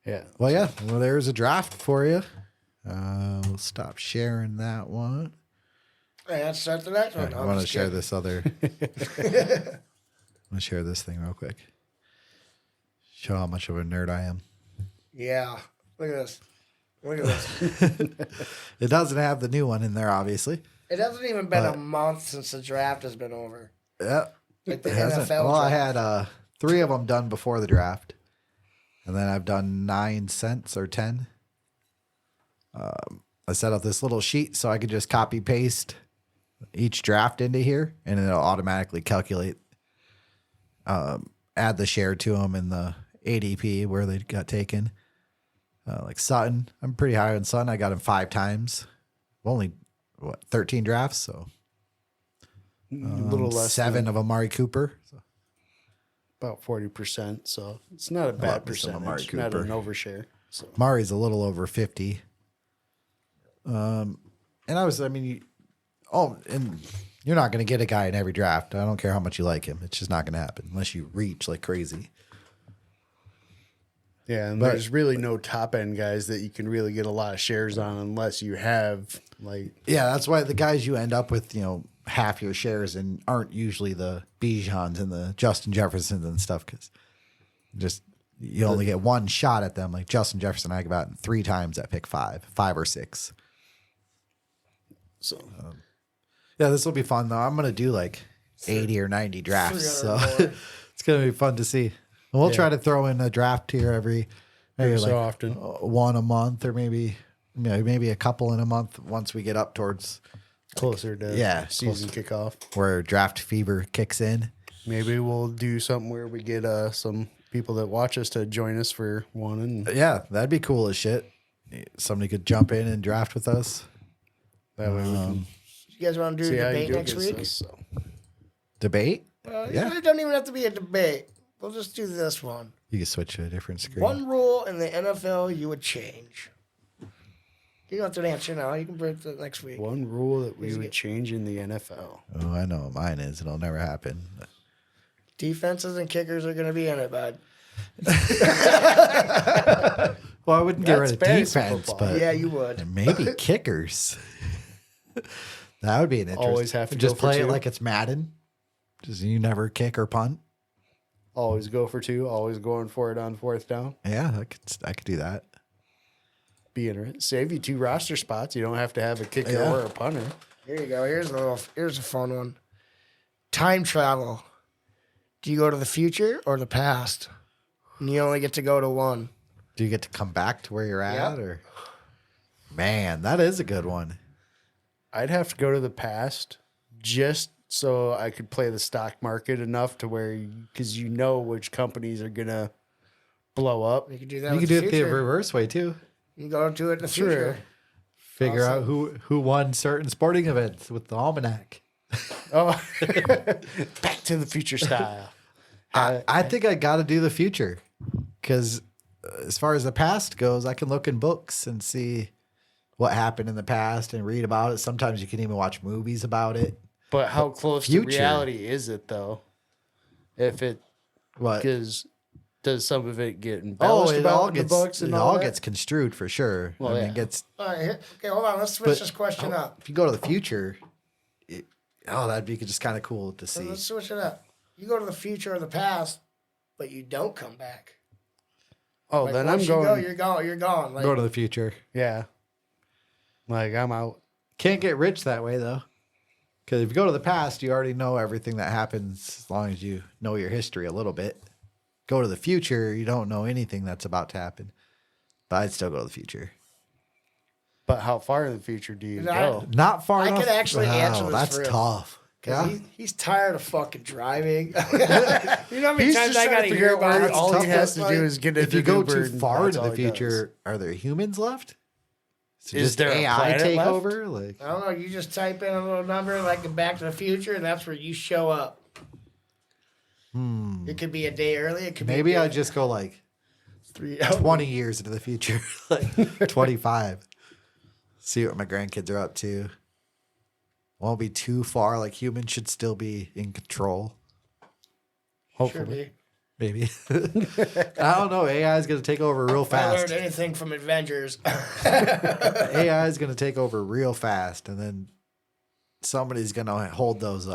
yeah. Well, yeah. Well, there's a draft for you. We'll stop sharing that one. Hey, let's start the next one. I want to share this other. I'm going to share this thing real quick. Show how much of a nerd I am. Yeah. Look at this. Look at this. It doesn't have the new one in there, obviously. It hasn't even been a month since the draft has been over. Yeah. Like the It hasn't. NFL Well, I draft. had 3 of them done before the draft. And then I've done 9 cents or 10. I set up this little sheet so I could just copy paste each draft into here and it'll automatically calculate add the share to them in the ADP where they got taken. Like Sutton, I'm pretty high on Sutton. I got him 5 times. Only 13 drafts, so A little less 7 than of Amari Cooper. So. about 40%. So it's not a bad less than Amari percentage. Not Cooper. an overshare. So Mari's a little over 50. And and you're not going to get a guy in every draft. I don't care how much you like him. It's just not going to happen unless you reach like crazy. yeah, and there's really no top end guys that you can really get a lot of shares on unless you have like Yeah, that's why the guys you end up with, half your shares and aren't usually the Bijans and the Justin Jeffersons and stuff because you only get one shot at them. Like Justin Jefferson, I got 3 times at pick 5 or 6. so. Yeah, this will be fun though. I'm gonna do like 80 or 90 drafts, so 300 more. it's gonna be fun to see. And we'll try to throw in a draft here maybe Every like so often. one a month, or maybe a couple in a month once we get up towards Closer to season kickoff. where draft fever kicks in. Maybe we'll do something where we get some people that watch us to join us for one, and Yeah, that'd be cool as shit. Somebody could jump in and draft with us. that way we can You guys want to do see a how you debate do next against week? us. So. Debate? Yeah. It don't even have to be a debate. We'll just do this one. You can switch to a different screen. One rule in the NFL you would change. You don't have to answer now. You can bring it to next week. One rule that we would change in the NFL. Oh, I know what mine is. It'll never happen. Defenses and kickers are going to be in it, bud. Well, I wouldn't get rid of fantasy defense, football. but Yeah, you would. maybe kickers. That would be an interesting. Always have to just go for play it 2. like it's Madden. Just you never kick or punt. Always go for 2. Always going for it on 4th down. Yeah, I could do that. Be interesting. Save you 2 roster spots. You don't have to have a kicker Yeah. or a punter. Here you go. Here's a fun one. Time travel. Do you go to the future or the past? And you only get to go to one. Do you get to come back to where you're at, Yep. or? Man, that is a good one. I'd have to go to the past just so I could play the stock market enough to where, because you know which companies are going to blow up. You can do that. You with can do the it the future. reverse way too. You can go to it in the future. Figure out Awesome. who won certain sporting events with the almanac. Oh, Back to the Future style. I think I got to do the future because as far as the past goes, I can look in books and see what happened in the past and read about it. Sometimes you can even watch movies about it. But how close Future. to reality is it, though? If it, What? because does some of it get embellished it about all in gets the books and it all all that? gets construed for sure. Well, I mean, yeah. it gets. All right. Okay, hold on. Let's switch But- this question up. If you go to the future, that'd be just kind of cool to see. Let's switch it up. You go to the future or the past, but you don't come back. Oh, Like, then I'm once you going. go, you're gone. You're gone. Like, Go to the future. Yeah. Like, I'm out. Can't get rich that way though, because if you go to the past, you already know everything that happens as long as you know your history a little bit. Go to the future, you don't know anything that's about to happen. But I'd still go to the future. But how far in the future do you Is that- go? Not far I enough. could actually answer this That's for him. tough. 'cause Yeah. he's tired of fucking driving. You know how many He's times just I trying got to to figure hear out where about all stuff he has that's to do like- is get If into you go Uber too and far that's into all the he does. future, are there humans left? So Is just there a AI planet take left? over? Like, I don't know. You just type in a little number like Back to the Future, and that's where you show up. It could be a day early. It could maybe be a I day, just go like 3 20 years into the future, like 25. See what my grandkids are up to. Won't be too far. Like humans should still be in control. Hopefully. Maybe. I don't know. AI is going to take over real If I learned fast. anything from Avengers. AI is going to take over real fast. And then somebody's going to hold those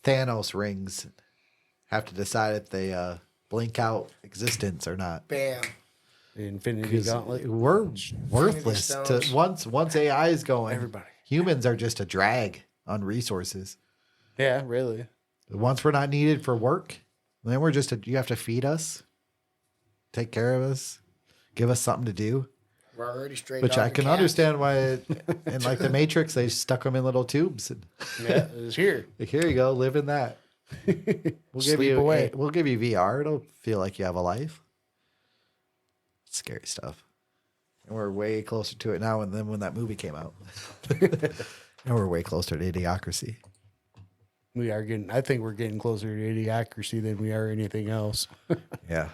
Thanos rings. Have to decide if they blink out existence or not. Bam. The Infinity 'Cause Gauntlet. we're worthless to stones. once AI is going. Everybody. Humans are just a drag on resources. Yeah, really. Once we're not needed for work, then we're just you have to feed us, take care of us, give us something to do. We're already straight. Which dog I and can cat. understand why in like the Matrix they stuck them in little tubes and Yeah, it was here. like, here you go, live in that. We'll give Sleep you away. We'll give you VR. It'll feel like you have a life. Scary stuff. And we're way closer to it now than when that movie came out. And we're way closer to Idiocracy. We are getting. I think we're getting closer to Idiocracy than we are anything else. Yeah.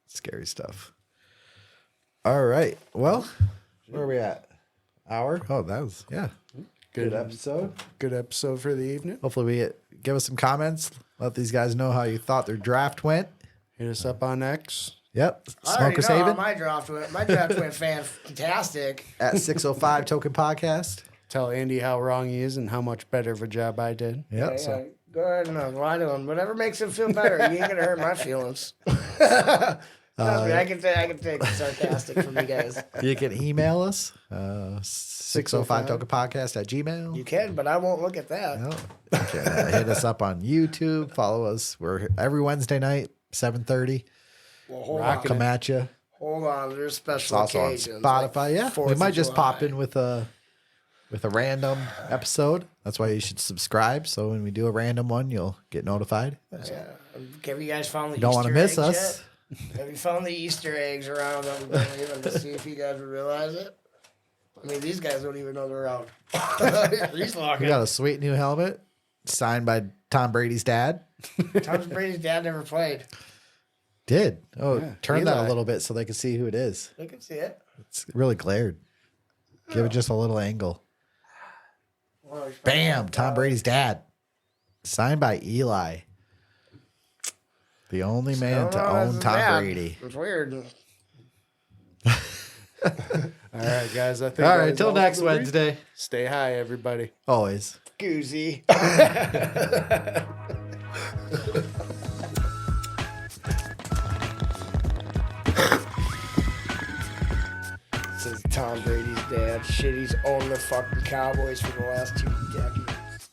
Scary stuff. All right. Well, where are we at? Hour? Oh, that was, yeah. Good episode. Good episode for the evening. Hopefully we give us some comments. Let these guys know how you thought their draft went. Hit us up on X. Yep. I already Smoke us know how Haven my draft went. My draft went fantastic. at 605 Token Podcast. Tell Andy how wrong he is and how much better of a job I did. Yep. Yeah, So go ahead and lie to him. Whatever makes him feel better. You ain't gonna hurt my feelings. Trust me, I can take sarcastic from you guys. you can email us 605 Token Podcast at Gmail. You can, but I won't look at that. No. You can hit us up on YouTube. Follow us. We're every Wednesday night, 7:30. Well, hold Rocking on. Come at you. Hold on. There's It's special also on occasions. Spotify. like Yeah, 4th we of might just pop July. in with a random episode. That's why you should subscribe. So when we do a random one, you'll get notified. Yeah. Have you guys found the You don't Easter want to miss eggs us. yet? Have you found the Easter eggs around them? Even to see if you guys would realize it. I mean, these guys don't even know they're out. He's We locking. got a sweet new helmet signed by Tom Brady's dad. Tom Brady's dad never played. Did. Oh, Yeah, turn that a Eli. little bit so they can see who it is. They can see it. It's really glared. Give it just a little angle. Bam! Tom Brady's dad. Signed by Eli. The only man to own Tom Brady. It's weird. All right, guys. I think. All that right, is till all next for the week. Wednesday. Stay high, everybody. Always. Goozy. Says Tom Brady's dad. Shit, he's owned the fucking Cowboys for the last 2 decades.